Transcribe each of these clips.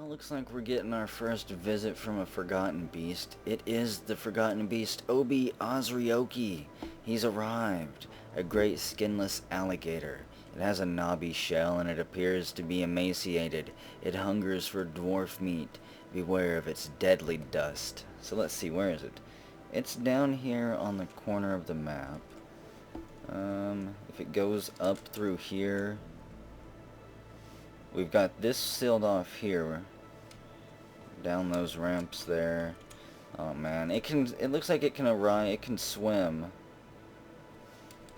Well, looks like we're getting our first visit from a forgotten beast. It is the forgotten beast, Obi Osryoki. He's arrived. A great skinless alligator. It has a knobby shell and it appears to be emaciated. It hungers for dwarf meat. Beware of its deadly dust. So let's see, where is it? It's down here on the corner of the map. If it goes up through here, we've got this sealed off here. Down those ramps there. Oh man, it looks like it can arrive, it can swim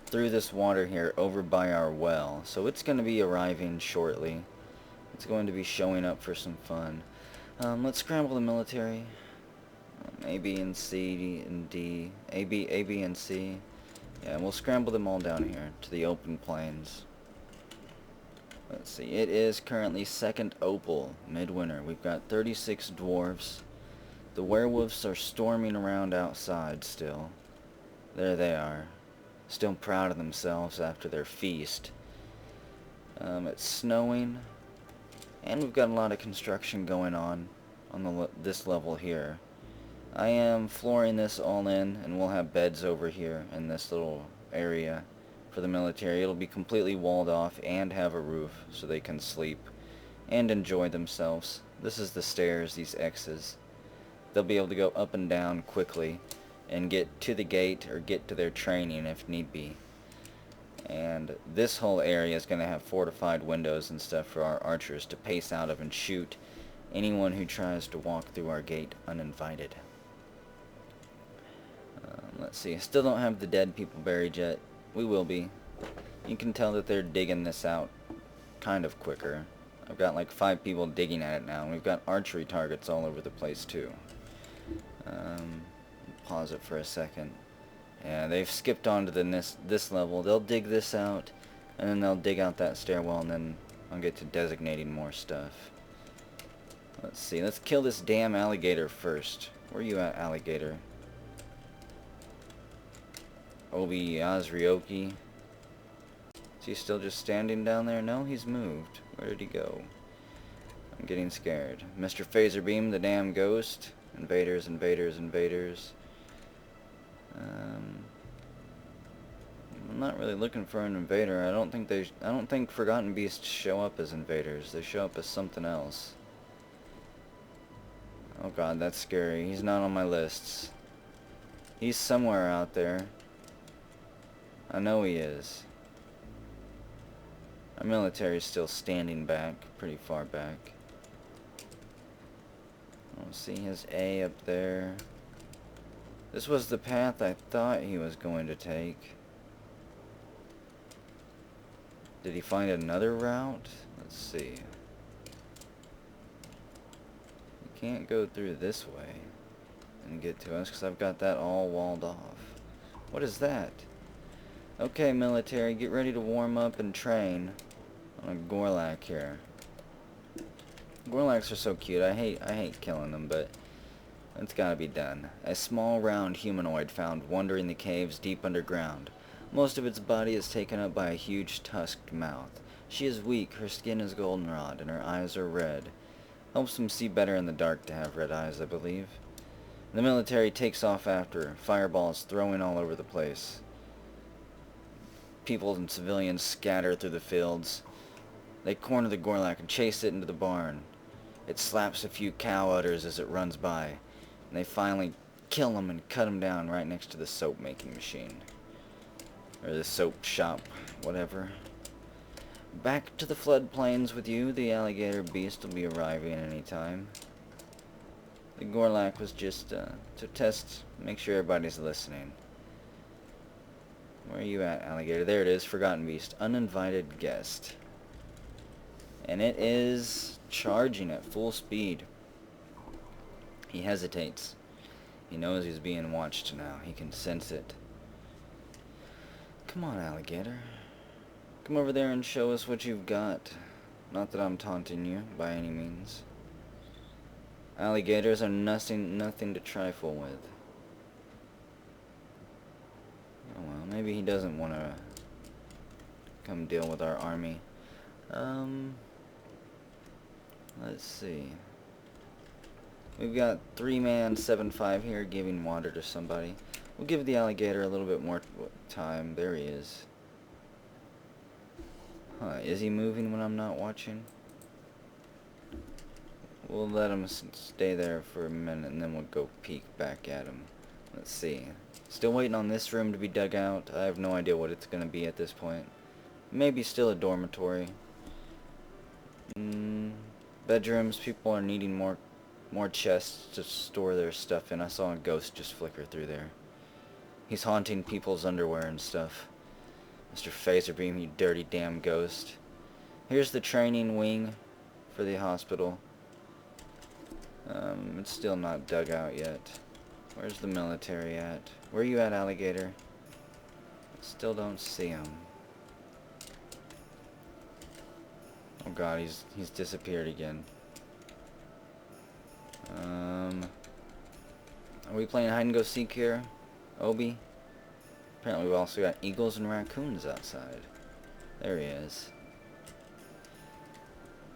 through this water here over by our well. So it's going to be arriving shortly. It's going to be showing up for some fun. Let's scramble the military. A, B, and C, and D. A, B, and C. Yeah, we'll scramble them all down here to the open plains. Let's see, it is currently second opal, midwinter. We've got 36 dwarves. The werewolves are storming around outside still. There they are. Still proud of themselves after their feast. It's snowing. And we've got a lot of construction going on this level here. I am flooring this all in, and we'll have beds over here in this little area for the military. It'll be completely walled off and have a roof so they can sleep and enjoy themselves. This is the stairs, these X's. They'll be able to go up and down quickly and get to the gate or get to their training if need be. And this whole area is going to have fortified windows and stuff for our archers to pace out of and shoot anyone who tries to walk through our gate uninvited. Let's see, I still don't have the dead people buried yet. We will be. You can tell that they're digging this out kind of quicker. I've got like 5 people digging at it now, and we've got archery targets all over the place too. Pause it for a second. Yeah, they've skipped on to this level. They'll dig this out, and then they'll dig out that stairwell, and then I'll get to designating more stuff. Let's see, let's kill this damn alligator first. Where are you at, alligator? Obi Osryoki. Is he still just standing down there? No, he's moved. Where did he go? I'm getting scared. Mr. Phaserbeam, the damn ghost. Invaders, invaders, invaders. I'm not really looking for an invader. I don't think Forgotten Beasts show up as invaders. They show up as something else. Oh god, that's scary. He's not on my lists. He's somewhere out there. I know he is. Our military is still standing back, pretty far back. I don't see his A up there. This was the path I thought he was going to take. Did he find another route? Let's see. He can't go through this way and get to us because I've got that all walled off. What is that? Okay, military, get ready to warm up and train on a Gorlak here. Gorlaks are so cute. I hate killing them, but it's gotta be done. A small round humanoid found wandering the caves deep underground. Most of its body is taken up by a huge tusked mouth. She is weak, her skin is goldenrod, and her eyes are red. Helps them see better in the dark to have red eyes, I believe. The military takes off after her, fireballs throwing all over the place. People and civilians scatter through the fields. They corner the Gorlak and chase it into the barn. It slaps a few cow udders as it runs by. And they finally kill him and cut him down right next to the soap making machine. Or the soap shop, whatever. Back to the floodplains with you. The alligator beast will be arriving any time. The Gorlak was just to test, make sure everybody's listening. Where are you at, alligator? There it is, Forgotten Beast. Uninvited guest. And it is charging at full speed. He hesitates. He knows he's being watched now. He can sense it. Come on, alligator. Come over there and show us what you've got. Not that I'm taunting you, by any means. Alligators are nothing to trifle with. Oh well, maybe he doesn't want to come deal with our army. Let's see. We've got 3-man 7-5 here giving water to somebody. We'll give the alligator a little bit more time. There he is. Huh, is he moving when I'm not watching? We'll let him stay there for a minute and then we'll go peek back at him. Let's see. Still waiting on this room to be dug out. I have no idea what it's going to be at this point. Maybe still a dormitory. Bedrooms. People are needing more chests to store their stuff in. I saw a ghost just flicker through there. He's haunting people's underwear and stuff. Mr. Phaser Beam, you dirty damn ghost. Here's the training wing for the hospital. It's still not dug out yet. Where's the military at? Where you at, alligator? Still don't see him. Oh god, he's disappeared again. Are we playing hide and go seek here, Obi? Apparently we've also got eagles and raccoons outside. There he is.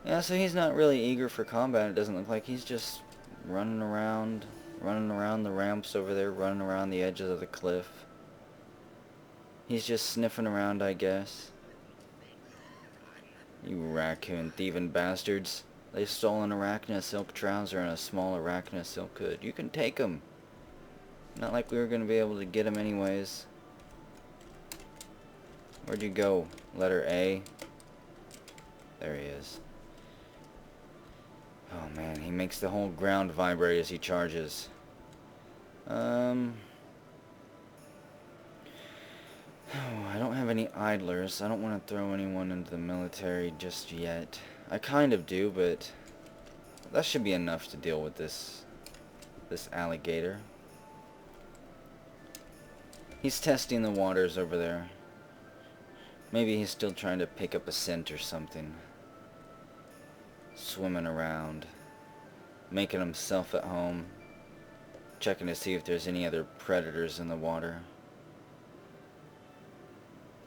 Yeah, so he's not really eager for combat, it doesn't look like. He's just running around the ramps over there, running around the edges of the cliff. He's just sniffing around, I guess. You raccoon thieving bastards. They stole an arachna silk trouser and a small arachna silk hood. You can take them. Not like we were going to be able to get them anyways. Where'd you go? Letter A? There he is. Oh man, he makes the whole ground vibrate as he charges. Oh, I don't have any idlers. I don't want to throw anyone into the military just yet. I kind of do, but that should be enough to deal with this alligator. He's testing the waters over there. Maybe he's still trying to pick up a scent or something. Swimming around, making himself at home, checking to see if there's any other predators in the water.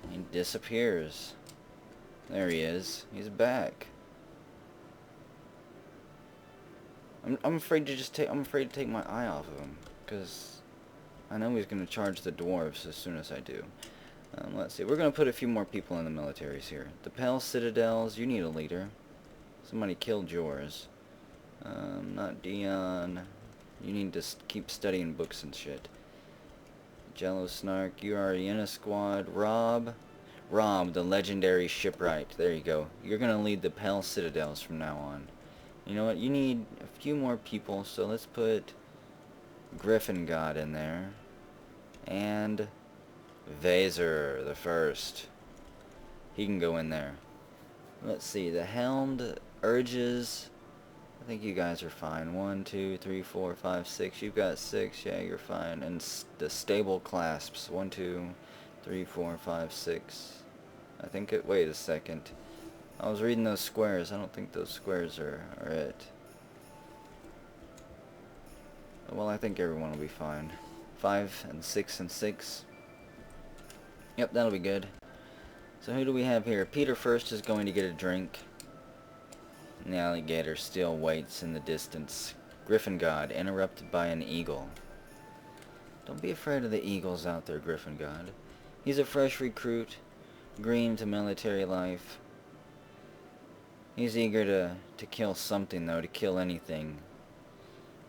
He disappears. There he is. He's back. I'm afraid to take my eye off of him, because I know he's going to charge the dwarves as soon as I do. Let's see. We're going to put a few more people in the militaries here. The Pale Citadels, you need a leader. Somebody killed yours. Not Dion. You need to keep studying books and shit. Jello Snark, you are in a squad. Rob, the legendary shipwright. There you go. You're going to lead the Pale Citadels from now on. You know what? You need a few more people, so let's put Griffin God in there. And Vaser the First. He can go in there. Let's see. The Helmed, Urges. I think you guys are fine. 1, 2, 3, 4, 5, 6. You've got 6. Yeah, you're fine. And the Stable Clasps. 1, 2, 3, 4, 5, 6. I think it... Wait a second. I was reading those squares. I don't think those squares are it. Well, I think everyone will be fine. 5 and 6 and 6. Yep, that'll be good. So who do we have here? Peter First is going to get a drink. And the alligator still waits in the distance. Griffin God, interrupted by an eagle. Don't be afraid of the eagles out there, Griffin God. He's a fresh recruit, green to military life. He's eager to kill something, though, to kill anything.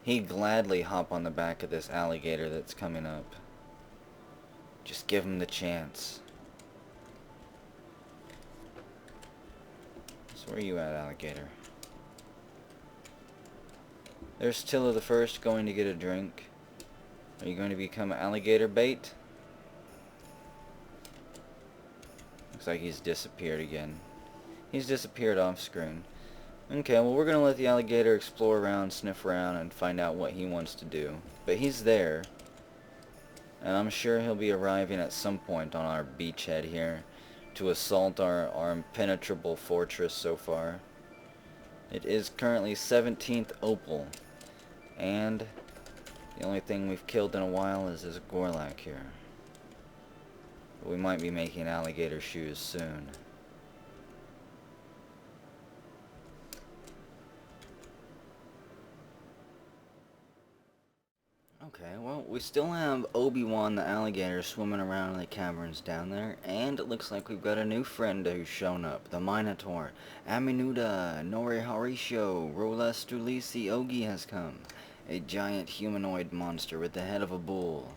He'd gladly hop on the back of this alligator that's coming up. Just give him the chance. So where are you at, alligator? There's Tilla the First going to get a drink. Are you going to become alligator bait? Looks like he's disappeared again. He's disappeared off screen. Okay, well we're going to let the alligator explore around, sniff around, and find out what he wants to do. But he's there. And I'm sure he'll be arriving at some point on our beachhead here to assault our impenetrable fortress so far. It is currently 17th Opal. And the only thing we've killed in a while is this Gorlak here. But we might be making alligator shoes soon. Okay, well, we still have Obi-Wan the alligator swimming around in the caverns down there, and it looks like we've got a new friend who's shown up, the Minotaur. Aminuda, Nori Harisho, Roles Dulisi Ogi has come, a giant humanoid monster with the head of a bull.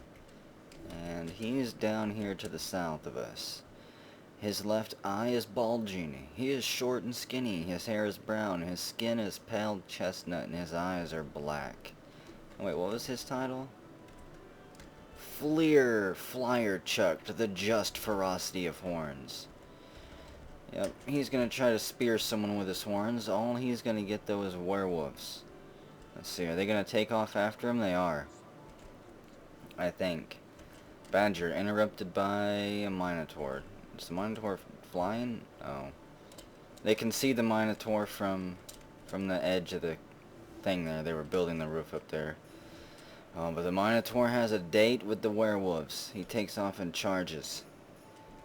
And he's down here to the south of us. His left eye is bulging. He is short and skinny. His hair is brown. His skin is pale chestnut, and his eyes are black. Wait, what was his title? Flyer chucked, the just ferocity of horns. Yep, he's gonna try to spear someone with his horns. All he's gonna get, though, is werewolves. Let's see, are they gonna take off after him? They are. I think. Badger, interrupted by a Minotaur. Is the Minotaur flying? Oh. They can see the Minotaur from the edge of the thing there. They were building the roof up there. But the Minotaur has a date with the werewolves. He takes off and charges.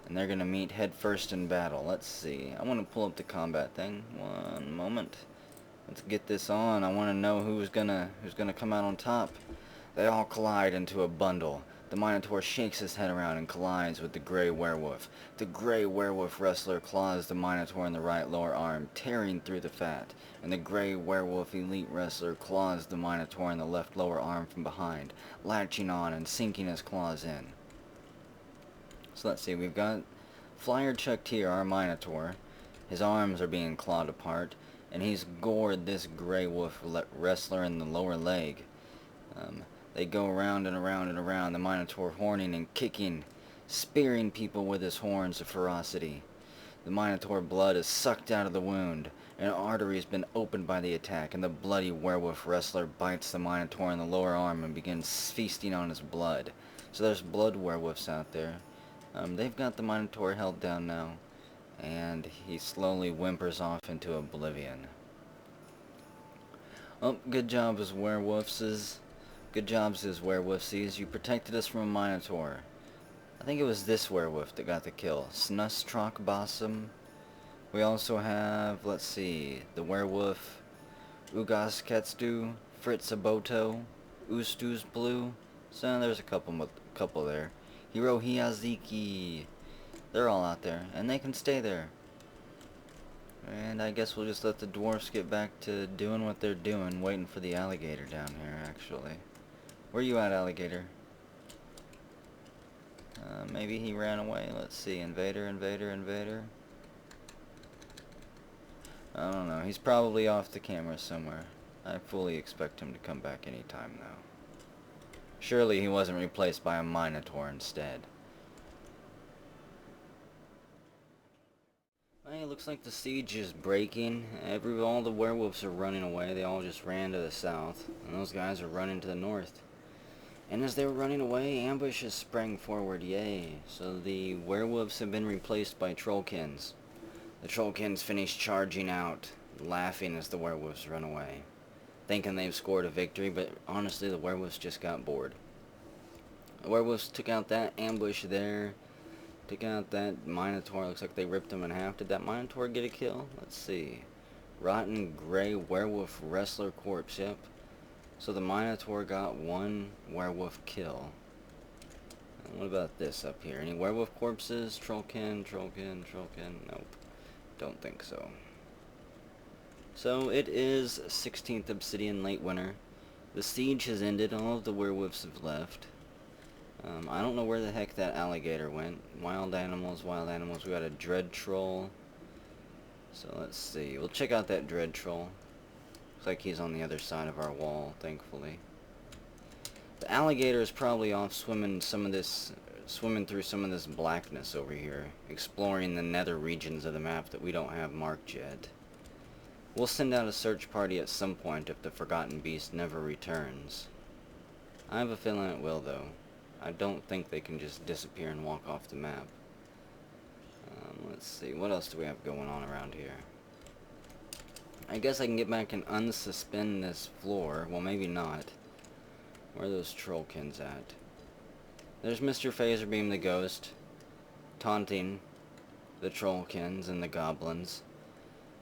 And they're gonna meet head first in battle. Let's see. I want to pull up the combat thing. One moment. Let's get this on. I want to know who's gonna come out on top. They all collide into a bundle. The Minotaur shakes his head around and collides with the Grey Werewolf. The Grey Werewolf wrestler claws the Minotaur in the right lower arm, tearing through the fat, and the Grey Werewolf elite wrestler claws the Minotaur in the left lower arm from behind, latching on and sinking his claws in. So let's see, we've got Flyer chucked here, our Minotaur. His arms are being clawed apart, and he's gored this Grey Wolf wrestler in the lower leg. They go around and around and around, the Minotaur horning and kicking, spearing people with his horns of ferocity. The Minotaur blood is sucked out of the wound, an artery has been opened by the attack, and the bloody werewolf wrestler bites the Minotaur in the lower arm and begins feasting on his blood. So there's blood werewolves out there. They've got the Minotaur held down now, and he slowly whimpers off into oblivion. Oh, good job as werewolves. Good jobs as werewolfsies. You protected us from a Minotaur. I think it was this werewolf that got the kill. Snustrock Bossum. We also have, let's see, the werewolf Ugas Ketstu, Fritz Aboto, Ustus Blue. So there's a couple there. Hiro Hiyaziki. They're all out there, and they can stay there. And I guess we'll just let the dwarfs get back to doing what they're doing, waiting for the alligator down here, actually. Where you at, alligator? Maybe he ran away. Let's see. Invader. I don't know. He's probably off the camera somewhere. I fully expect him to come back anytime now. Surely he wasn't replaced by a Minotaur instead. Well, it looks like the siege is breaking. All the werewolves are running away. They all just ran to the south. And those guys are running to the north. And as they were running away, ambushes sprang forward, yay. So the werewolves have been replaced by trollkins. The trollkins finish charging out, laughing as the werewolves run away, thinking they've scored a victory, but honestly the werewolves just got bored. The werewolves took out that ambush there, took out that Minotaur. Looks like they ripped him in half. Did that Minotaur get a kill? Let's see. Rotten Grey Werewolf Wrestler Corpse, yep. So the Minotaur got one werewolf kill. And what about this up here? Any werewolf corpses? Trollkin? Nope. Don't think so. So it is 16th Obsidian late winter. The siege has ended. All of the werewolves have left. I don't know where the heck that alligator went. Wild animals. We got a dread troll. So let's see. We'll check out that dread troll. Looks like he's on the other side of our wall, thankfully. The alligator is probably off swimming through some of this blackness over here, exploring the nether regions of the map that we don't have marked yet. We'll send out a search party at some point if the Forgotten Beast never returns. I have a feeling it will, though. I don't think they can just disappear and walk off the map. Let's see, what else do we have going on around here? I guess I can get back and unsuspend this floor. Well, maybe not. Where are those trollkins at? There's Mr. Phaserbeam the Ghost, taunting the trollkins and the goblins,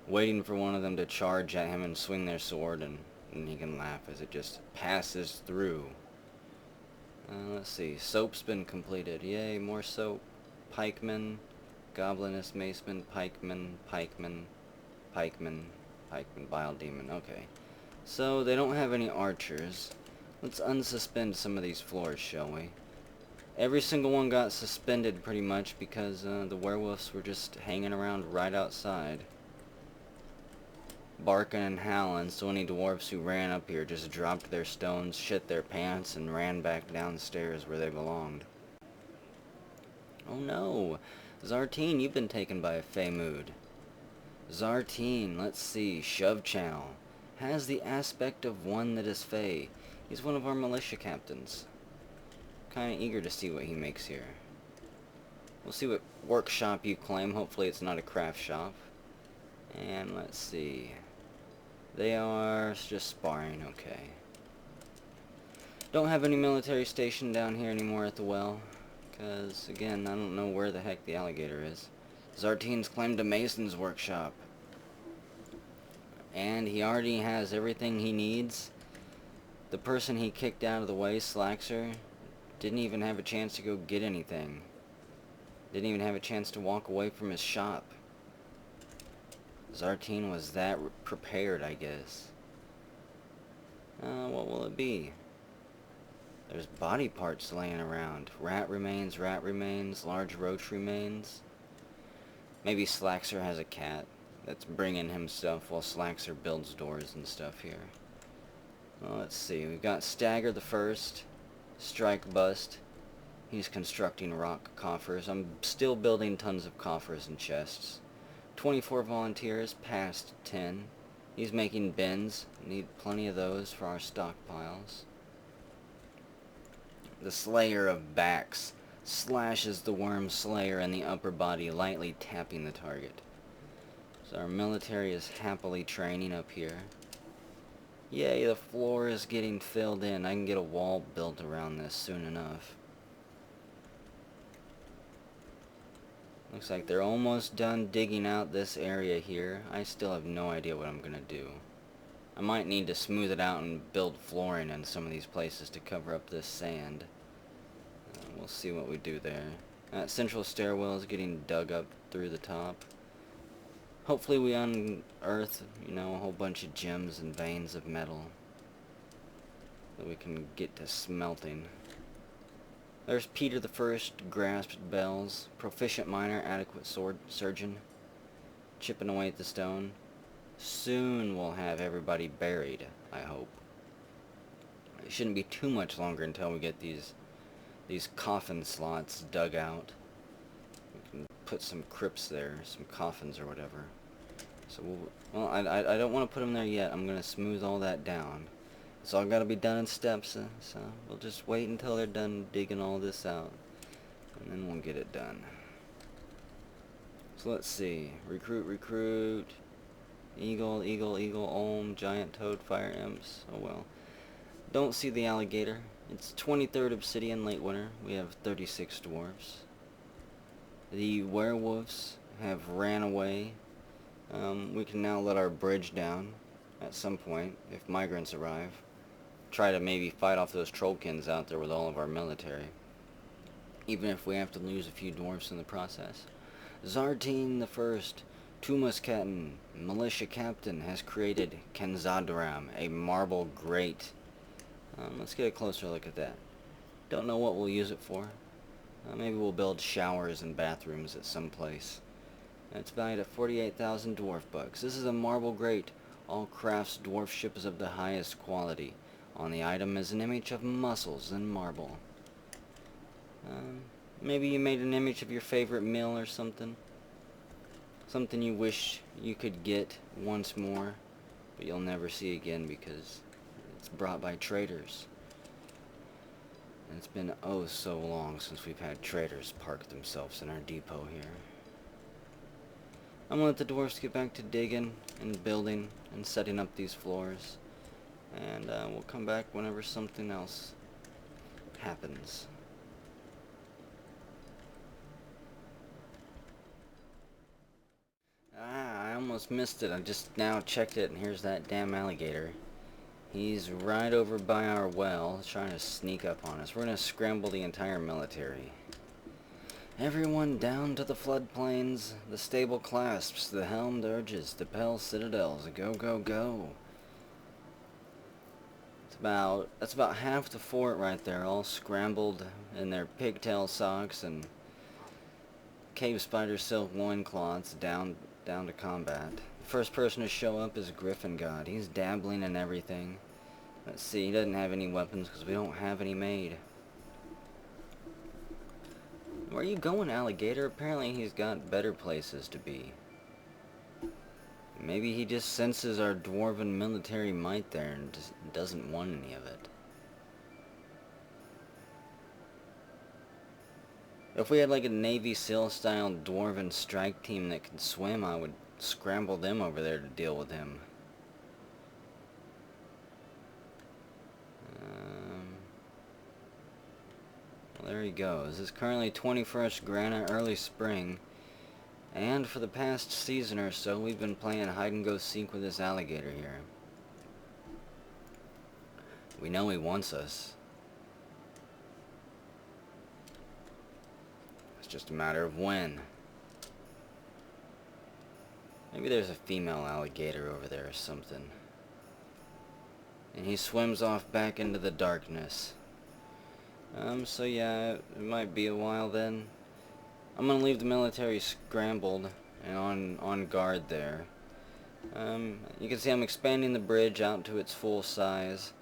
waiting for one of them to charge at him and swing their sword, and he can laugh as it just passes through. Let's see. Soap's been completed. Yay, more soap. Pikeman, Gobliness, Maceman, Pikeman, Bile Demon. Okay. So, they don't have any archers. Let's unsuspend some of these floors, shall we? Every single one got suspended pretty much because the werewolves were just hanging around right outside, barking and howling, so any dwarves who ran up here just dropped their stones, shit their pants, and ran back downstairs where they belonged. Oh no! Zartine, you've been taken by a fey mood. Zartine, let's see, Shove Channel. Has the aspect of one that is fey. He's one of our militia captains. Kinda eager to see what he makes here. We'll see what workshop you claim. Hopefully it's not a craft shop. And let's see. They are just sparring, okay. Don't have any military station down here anymore at the well. Because, again, I don't know where the heck the alligator is. Zartine's claimed a mason's workshop. And he already has everything he needs. The person he kicked out of the way, Slaxer, didn't even have a chance to go get anything. Didn't even have a chance to walk away from his shop. Zartine was that prepared, I guess. What will it be? There's body parts laying around. Rat remains, large roach remains. Maybe Slaxer has a cat that's bringing him stuff while Slaxer builds doors and stuff here. Well, let's see. We've got Stagger the First. Strike Bust. He's constructing rock coffers. I'm still building tons of coffers and chests. 24 volunteers, past 10. He's making bins. Need plenty of those for our stockpiles. The Slayer of Backs slashes the worm slayer in the upper body, lightly tapping the target. So our military is happily training up here. Yay, the floor is getting filled in. I can get a wall built around this soon enough. Looks like they're almost done digging out this area here. I still have no idea what I'm gonna do. I might need to smooth it out and build flooring in some of these places to cover up this sand. We'll see what we do there. That central stairwell is getting dug up through the top. Hopefully we unearth, a whole bunch of gems and veins of metal that we can get to smelting. There's Peter the First, grasped bells, proficient miner, adequate sword surgeon, chipping away at the stone. Soon we'll have everybody buried, I hope. It shouldn't be too much longer until we get these coffin slots dug out. We can put some crypts there, some coffins or whatever. So I don't want to put them there yet. I'm gonna smooth all that down. It's all gotta be done in steps, so we'll just wait until they're done digging all this out, and then we'll get it done. So let's see. Recruit. Eagle, Olm, giant toad, fire imps. Oh well. Don't see the alligator. It's 23rd obsidian, late winter. We have 36 dwarves. The werewolves have ran away. We can now let our bridge down at some point if migrants arrive. Try to maybe fight off those trollkins out there with all of our military, even if we have to lose a few dwarves in the process. Zartine the First, Tumaskatten, militia captain, has created Kenzadram, a marble grate. Let's get a closer look at that. Don't know what we'll use it for. Maybe we'll build showers and bathrooms at some place. It's valued at 48,000 dwarf bucks. This is a marble grate. All crafts dwarf ship is of the highest quality. On the item is an image of muscles and marble. Maybe you made an image of your favorite meal or something. Something you wish you could get once more, but you'll never see again because it's brought by traders. And it's been oh so long since we've had traders park themselves in our depot here. I'm gonna let the dwarves get back to digging and building and setting up these floors. And we'll come back whenever something else happens. I almost missed it. I just now checked it and here's that damn alligator. He's right over by our well, trying to sneak up on us. We're gonna scramble the entire military. Everyone down to the floodplains, the stable clasps, the helmed urges, the pale citadels. Go, go, go. That's about half the fort right there, all scrambled in their pigtail socks and cave spider silk loincloths down to combat. The first person to show up is Griffin God. He's dabbling in everything. Let's see, he doesn't have any weapons because we don't have any made. Where are you going, alligator? Apparently he's got better places to be. Maybe he just senses our dwarven military might there and just doesn't want any of it. If we had like a Navy SEAL style dwarven strike team that could swim, I would scramble them over there to deal with him. Well, there he goes. It's currently 21st Granite, early spring. And for the past season or so, we've been playing hide-and-go-seek with this alligator here. We know he wants us. It's just a matter of when. Maybe there's a female alligator over there or something. And he swims off back into the darkness. So yeah, it might be a while then. I'm gonna leave the military scrambled and on guard there. You can see I'm expanding the bridge out to its full size.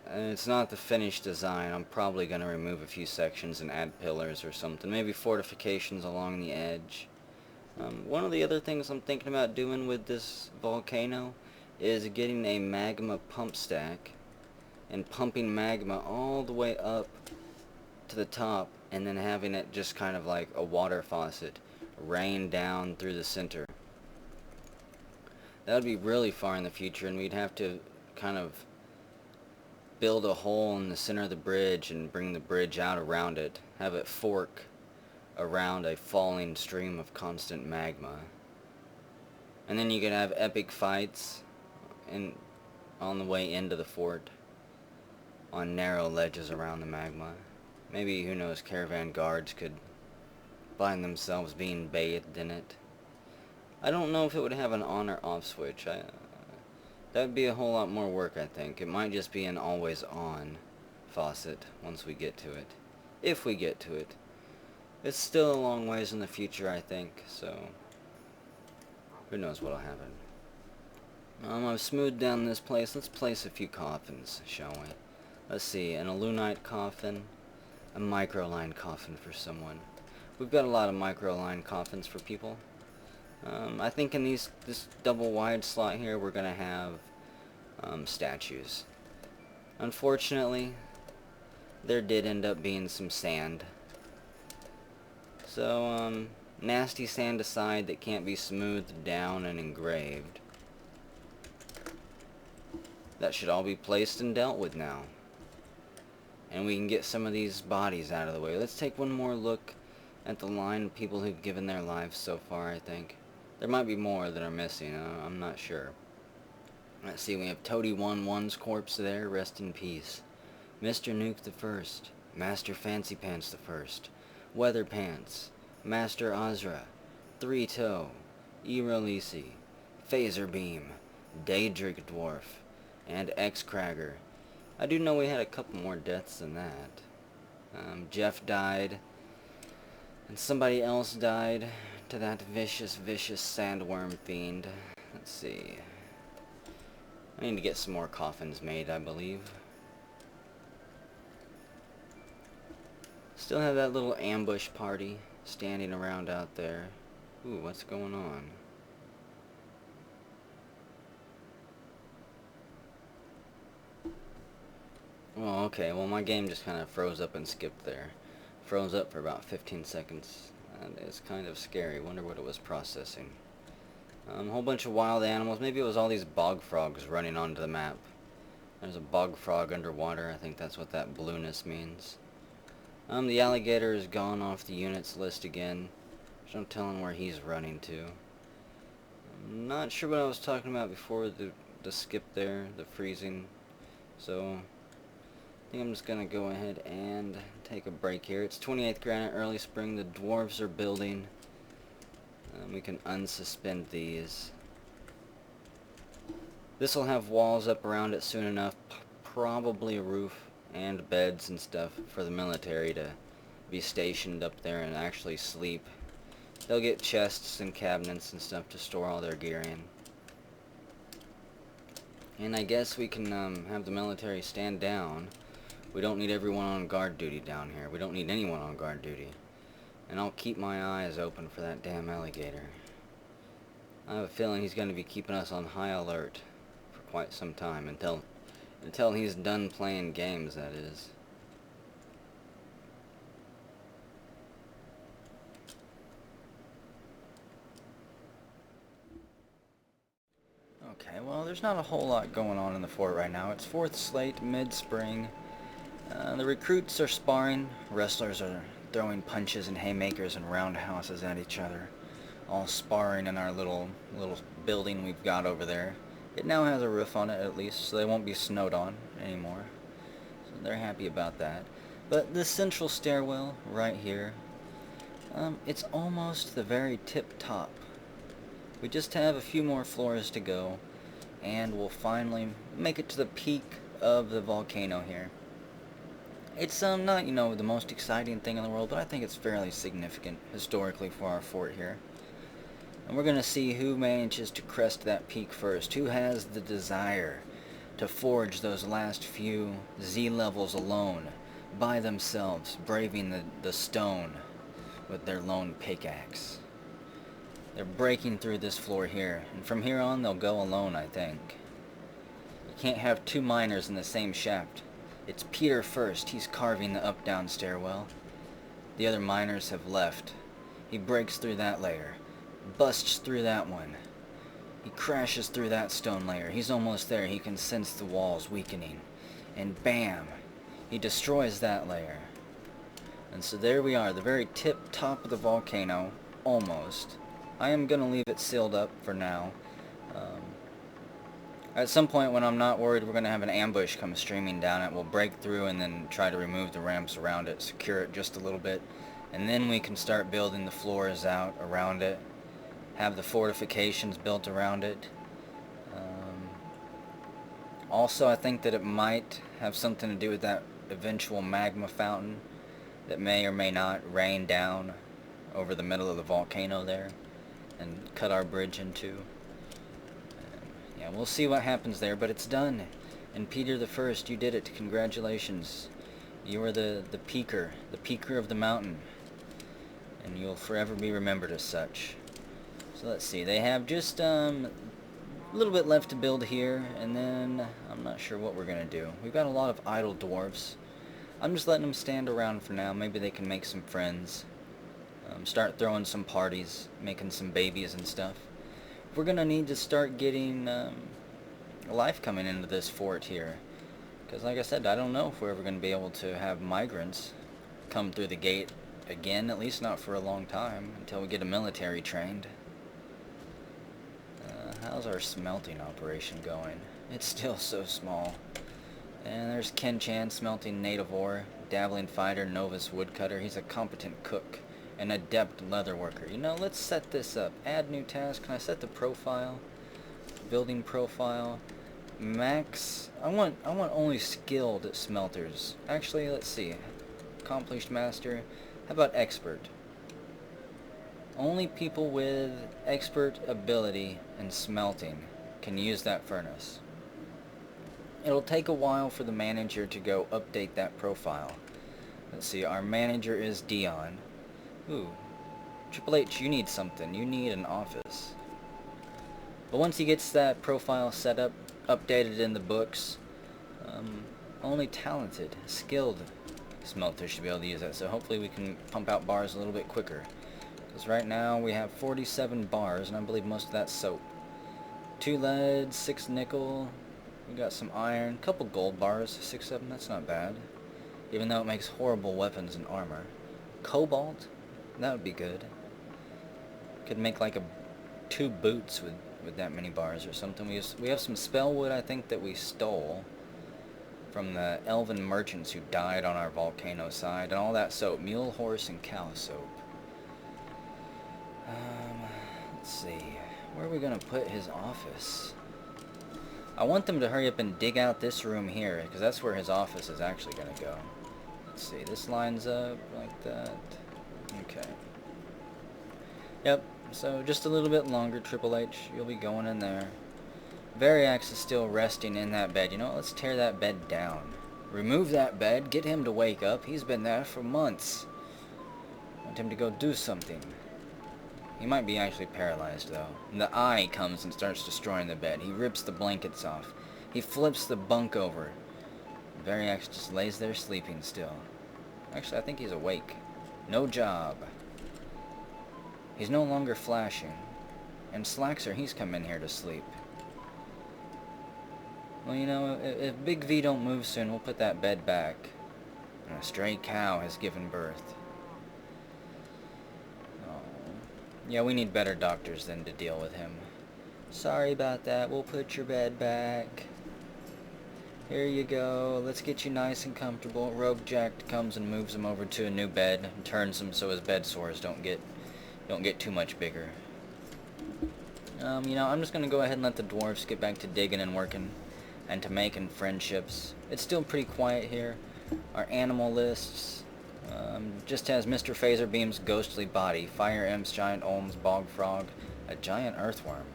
And it's not the finished design. I'm probably gonna remove a few sections and add pillars or something. Maybe fortifications along the edge. One of the other things I'm thinking about doing with this volcano is getting a magma pump stack and pumping magma all the way up to the top, and then having it just kind of like a water faucet rain down through the center. That would be really far in the future, and we'd have to kind of build a hole in the center of the bridge and bring the bridge out around it, have it fork around a falling stream of constant magma. And then you could have epic fights on the way into the fort on narrow ledges around the magma. Maybe, who knows, caravan guards could find themselves being bathed in it. I don't know if it would have an on or off switch. That would be a whole lot more work, I think. It might just be an always on faucet once we get to it. If we get to it. It's still a long ways in the future, I think, so who knows what'll happen. I've smoothed down this place. Let's place a few coffins, shall we? Let's see, an Alunite coffin, a microline coffin for someone. We've got a lot of microline coffins for people. I think in this double wide slot here, we're gonna have statues. Unfortunately, there did end up being some sand. So, nasty sand aside that can't be smoothed down and engraved. That should all be placed and dealt with now. And we can get some of these bodies out of the way. Let's take one more look at the line of people who've given their lives so far, I think. There might be more that are missing, I'm not sure. Let's see, we have Toady 1-1's corpse there, rest in peace. Mr. Nuke the First, Master Fancy Pants the First, Weather Pants, Master Azra, Three Toe, E-Releasy, Phaser Beam, Daedric Dwarf, and X-Cragger. I do know we had a couple more deaths than that. Jeff died, and somebody else died to that vicious sandworm fiend. Let's see. I need to get some more coffins made, I believe. Still have that little ambush party standing around out there. Ooh, what's going on? Oh, okay, well my game just kind of froze up and skipped there. Froze up for about 15 seconds. And it's kind of scary. Wonder what it was processing. A whole bunch of wild animals. Maybe it was all these bog frogs running onto the map. There's a bog frog underwater. I think that's what that blueness means. The alligator is gone off the units list again. There's no telling where he's running to. I'm not sure what I was talking about before the to skip there, the freezing. So I think I'm just gonna go ahead and take a break here. It's 28th granite, early spring. The dwarves are building. We can unsuspend these. This will have walls up around it soon enough. Probably a roof and beds and stuff for the military to be stationed up there and actually sleep. They'll get chests and cabinets and stuff to store all their gear in. And I guess we can have the military stand down. We don't need everyone on guard duty down here. We don't need anyone on guard duty. And I'll keep my eyes open for that damn alligator. I have a feeling he's going to be keeping us on high alert for quite some time, until he's done playing games, that is. Okay, well, there's not a whole lot going on in the fort right now. It's 4th slate, mid-spring. The recruits are sparring. Wrestlers are throwing punches and haymakers and roundhouses at each other. All sparring in our little building we've got over there. It now has a roof on it, at least, so they won't be snowed on anymore. So they're happy about that. But the central stairwell, right here, it's almost the very tip top. We just have a few more floors to go, and we'll finally make it to the peak of the volcano here. It's not, the most exciting thing in the world, but I think it's fairly significant historically for our fort here. And we're going to see who manages to crest that peak first, who has the desire to forge those last few Z levels alone, by themselves, braving the stone with their lone pickaxe. They're breaking through this floor here, and from here on they'll go alone, I think. You can't have two miners in the same shaft. It's Peter first. He's carving the up-down stairwell. The other miners have left. He breaks through that layer, busts through that one. He crashes through that stone layer. He's almost there. He can sense the walls weakening. And bam! He destroys that layer. And so there we are, the very tip top of the volcano, almost. I am going to leave it sealed up for now. At some point when I'm not worried we're going to have an ambush come streaming down it, we'll break through and then try to remove the ramps around it, secure it just a little bit, and then we can start building the floors out around it, have the fortifications built around it. Also, I think that it might have something to do with that eventual magma fountain that may or may not rain down over the middle of the volcano there and cut our bridge in two. Yeah, we'll see what happens there, but it's done. And Peter the First, you did it. Congratulations. You are the peaker of the mountain. And you'll forever be remembered as such. So let's see, they have just a little bit left to build here, and then I'm not sure what we're going to do. We've got a lot of idle dwarves. I'm just letting them stand around for now. Maybe they can make some friends. Start throwing some parties, making some babies and stuff. We're going to need to start getting life coming into this fort here. Because like I said, I don't know if we're ever going to be able to have migrants come through the gate again, at least not for a long time, until we get a military trained. How's our smelting operation going? It's still so small. And there's Ken Chan, smelting native ore, dabbling fighter, novice woodcutter. He's a competent cook, an adept leather worker. Let's set this up. Add new task. Can I set the profile? Building profile. Max. I want only skilled smelters. Actually, let's see. Accomplished master. How about expert? Only people with expert ability in smelting can use that furnace. It'll take a while for the manager to go update that profile. Let's see, our manager is Dion. Ooh, Triple H, you need something. You need an office. But once he gets that profile set up, updated in the books, only talented, skilled smelters should be able to use that. So hopefully we can pump out bars a little bit quicker. Because right now we have 47 bars, and I believe most of that's soap. 2 lead, 6 nickel, we got some iron, couple gold bars, 6, 7, that's not bad. Even though it makes horrible weapons and armor. Cobalt, that would be good. Could make like 2 boots with with that many bars or something. We have some spell wood, I think, that we stole from the elven merchants who died on our volcano side, and all that soap, mule, horse, and cow soap. Let's see, where are we gonna put his office? I want them to hurry up and dig out this room here, because that's where his office is actually gonna go. Let's see, this lines up like that. Okay. Yep, so just a little bit longer, Triple H, you'll be going in there. Variax is still resting in that bed. You know what, let's tear that bed down. Remove that bed, get him to wake up. He's been there for months. Want him to go do something. He might be actually paralyzed, though. And the eye comes and starts destroying the bed. He rips the blankets off. He flips the bunk over. Variax just lays there sleeping still. Actually, I think he's awake. No job. He's no longer flashing. And Slaxer, he's come in here to sleep. Well, you know, if Big V don't move soon, we'll put that bed back. And a stray cow has given birth. Oh. Yeah, we need better doctors than to deal with him. Sorry about that. We'll put your bed back. Here you go. Let's get you nice and comfortable. Rogue Jack comes and moves him over to a new bed and turns him so his bed sores don't get too much bigger. You know, I'm just gonna go ahead and let the dwarves get back to digging and working. And to making friendships. It's still pretty quiet here. Our animal lists just has Mr. Phaser Beam's ghostly body, Fire Imps, Giant Olms, Bog Frog, a giant earthworm.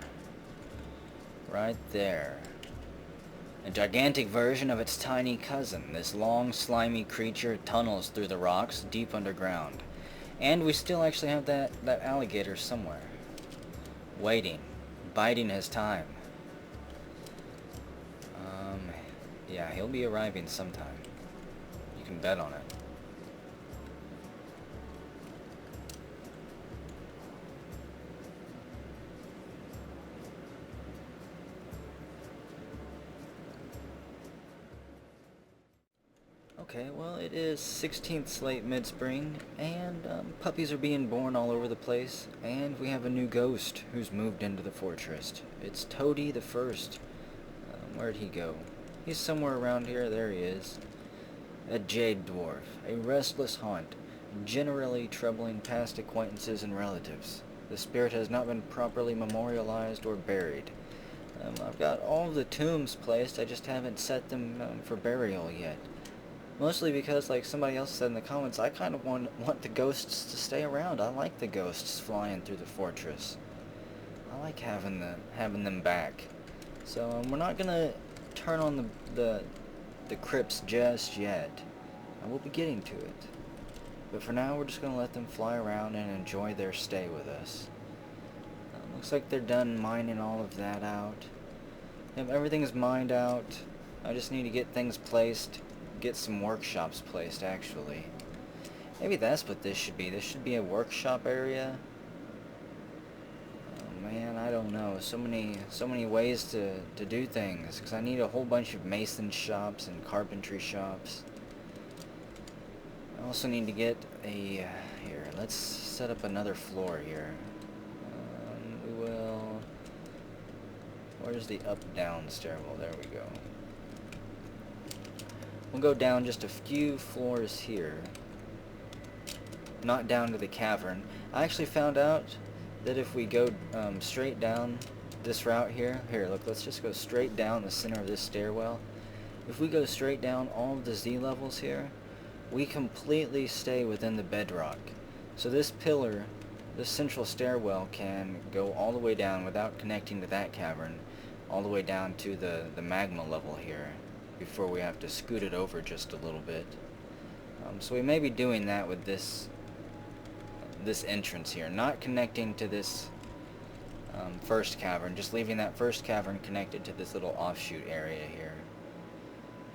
Right there. A gigantic version of its tiny cousin. This long, slimy creature tunnels through the rocks deep underground. And we still actually have that alligator somewhere. Waiting. Biding his time. Yeah, he'll be arriving sometime. You can bet on it. Okay, well, it is 16th slate mid-spring, and puppies are being born all over the place, and we have a new ghost who's moved into the fortress. It's Toady the First. Where'd he go? He's somewhere around here. There he is. A jade dwarf. A restless haunt, generally troubling past acquaintances and relatives. The spirit has not been properly memorialized or buried. I've got all the tombs placed, I just haven't set them for burial yet. Mostly because, like somebody else said in the comments, I kind of want the ghosts to stay around. I like the ghosts flying through the fortress. I like having them back. So we're not gonna turn on the crypts just yet. I will be getting to it. But for now, we're just gonna let them fly around and enjoy their stay with us. Looks like they're done mining all of that out. Yep, everything is mined out. I just need to get things placed. Get some workshops placed, actually. Maybe that's what this should be. This should be a workshop area. Oh man, I don't know. So many ways to do things. Because I need a whole bunch of mason shops and carpentry shops. I also need to get a... Here, let's set up another floor here. We will... Where's the up-down stairwell? There we go. We'll go down just a few floors here. Not down to the cavern. I actually found out that if we go straight down this route here... Here, look, let's just go straight down the center of this stairwell. If we go straight down all of the Z levels here, we completely stay within the bedrock. So this pillar, this central stairwell, can go all the way down without connecting to that cavern, all the way down to the magma level here, before we have to scoot it over just a little bit. So we may be doing that with this entrance here, not connecting to this first cavern, just leaving that first cavern connected to this little offshoot area here.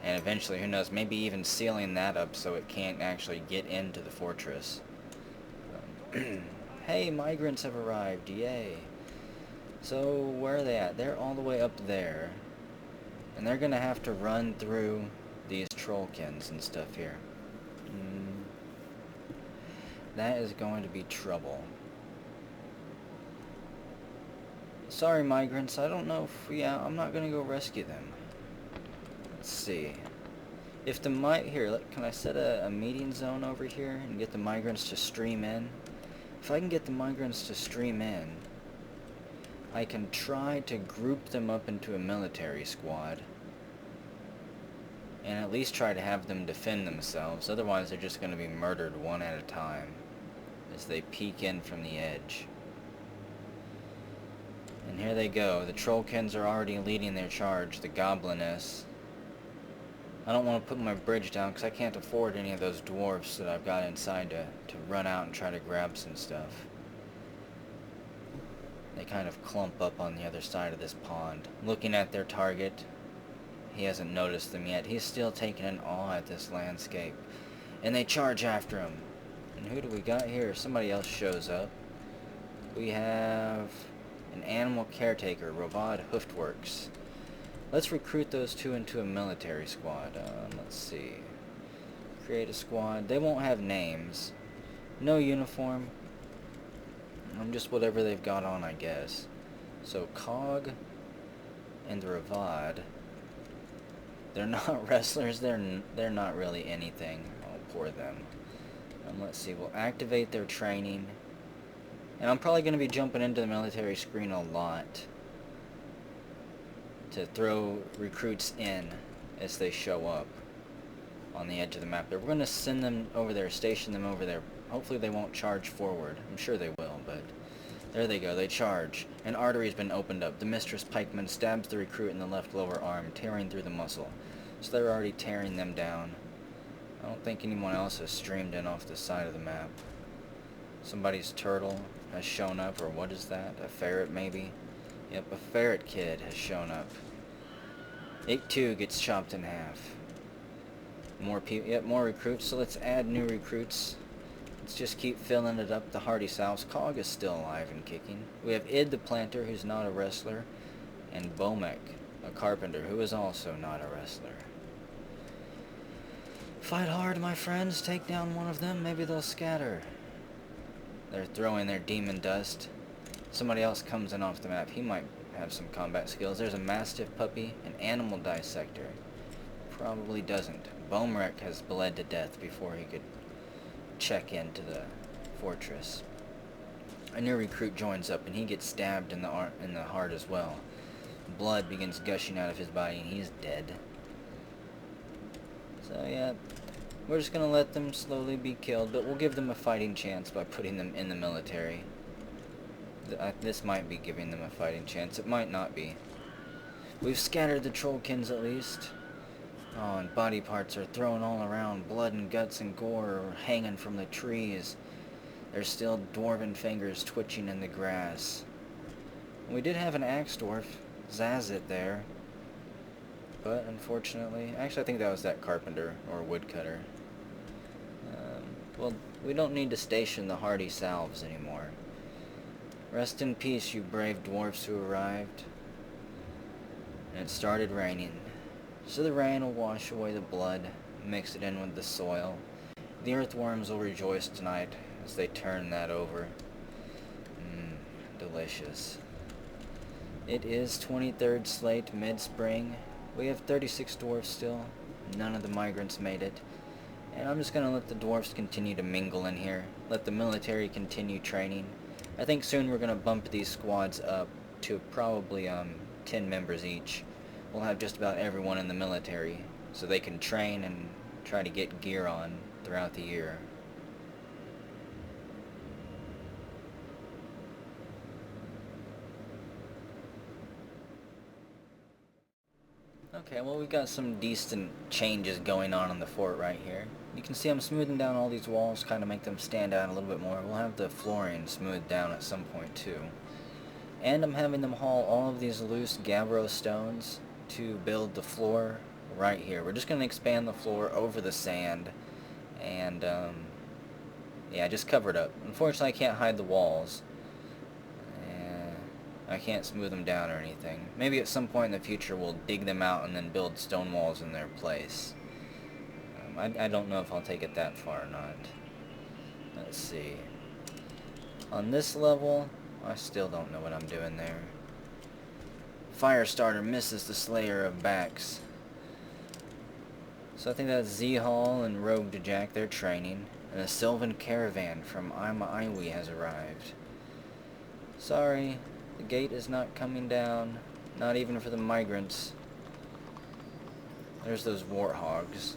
And eventually, who knows, maybe even sealing that up so it can't actually get into the fortress. Hey, migrants have arrived, yay. So, where are they at? They're all the way up there. And they're gonna have to run through these trollkins and stuff here. That is going to be trouble. Sorry, migrants. I don't know if... Yeah, I'm not gonna go rescue them. Let's see. If the Here, can I set a meeting zone over here and get the migrants to stream in? If I can get the migrants to stream in, I can try to group them up into a military squad. And at least try to have them defend themselves. Otherwise, they're just going to be murdered one at a time as they peek in from the edge. And here they go. The Trollkins are already leading their charge. The Gobliness. I don't want to put my bridge down because I can't afford any of those dwarves that I've got inside to run out and try to grab some stuff. They kind of clump up on the other side of this pond, looking at their target. He hasn't noticed them yet. He's still taking an awe at this landscape. And they charge after him. And who do we got here? Somebody else shows up. We have an animal caretaker, Rovad Hooftworks. Let's recruit those two into a military squad. Let's see. Create a squad. They won't have names. No uniform. Just whatever they've got on, I guess. So Cog and the Rovad. They're not wrestlers. They're not really anything. Oh, poor them. Let's see. We'll activate their training. And I'm probably going to be jumping into the military screen a lot to throw recruits in as they show up on the edge of the map. We're going to send them over there, station them over there. Hopefully they won't charge forward. I'm sure they will, but there they go. They charge. An artery's been opened up. The Mistress Pikeman stabs the recruit in the left lower arm, tearing through the muscle. So they're already tearing them down. I don't think anyone else has streamed in off the side of the map. Somebody's turtle has shown up, or what is that? A ferret, maybe? Yep, a ferret kid has shown up. It too gets chopped in half. More people, yep, more recruits, so let's add new recruits. Let's just keep filling it up. The Hardy Souths. Cog is still alive and kicking. We have Id the Planter, who's not a wrestler, and Bomek, a carpenter, who is also not a wrestler. Fight hard, my friends. Take down one of them. Maybe they'll scatter. They're throwing their demon dust. Somebody else comes in off the map. He might have some combat skills. There's a Mastiff puppy, an animal dissector. Probably doesn't. Bomrek has bled to death before he could check into the fortress. A new recruit joins up and he gets stabbed in the heart as well. Blood begins gushing out of his body and he's dead. So yeah, we're just gonna let them slowly be killed, but we'll give them a fighting chance by putting them in the military. This might be giving them a fighting chance. It might not be. We've scattered the Trollkins at least. Oh, and body parts are thrown all around. Blood and guts and gore are hanging from the trees. There's still dwarven fingers twitching in the grass. We did have an axe dwarf, Zazit, there. But unfortunately, actually I think that was that carpenter or woodcutter. Well, we don't need to station the hardy salves anymore. Rest in peace, you brave dwarfs who arrived. And it started raining. So the rain will wash away the blood, mix it in with the soil. The earthworms will rejoice tonight as they turn that over. Delicious. It is 23rd slate, mid-spring. We have 36 dwarfs still. None of the migrants made it. And I'm just going to let the dwarfs continue to mingle in here. Let the military continue training. I think soon we're going to bump these squads up to probably 10 members each. We'll have just about everyone in the military so they can train and try to get gear on throughout the year. Okay, well we've got some decent changes going on in the fort right here. You can see I'm smoothing down all these walls, kind of make them stand out a little bit more. We'll have the flooring smoothed down at some point too. And I'm having them haul all of these loose gabbro stones to build the floor right here. We're just going to expand the floor over the sand and yeah, just cover it up. Unfortunately I can't hide the walls. I can't smooth them down or anything. Maybe at some point in the future we'll dig them out and then build stone walls in their place. I don't know if I'll take it that far or not. Let's see. On this level, I still don't know what I'm doing there. Firestarter misses the Slayer of Backs. So I think that's Z-Hall and Rogue to Jack, they're training. And a Sylvan caravan from Iwi has arrived. Sorry, the gate is not coming down. Not even for the migrants. There's those warthogs.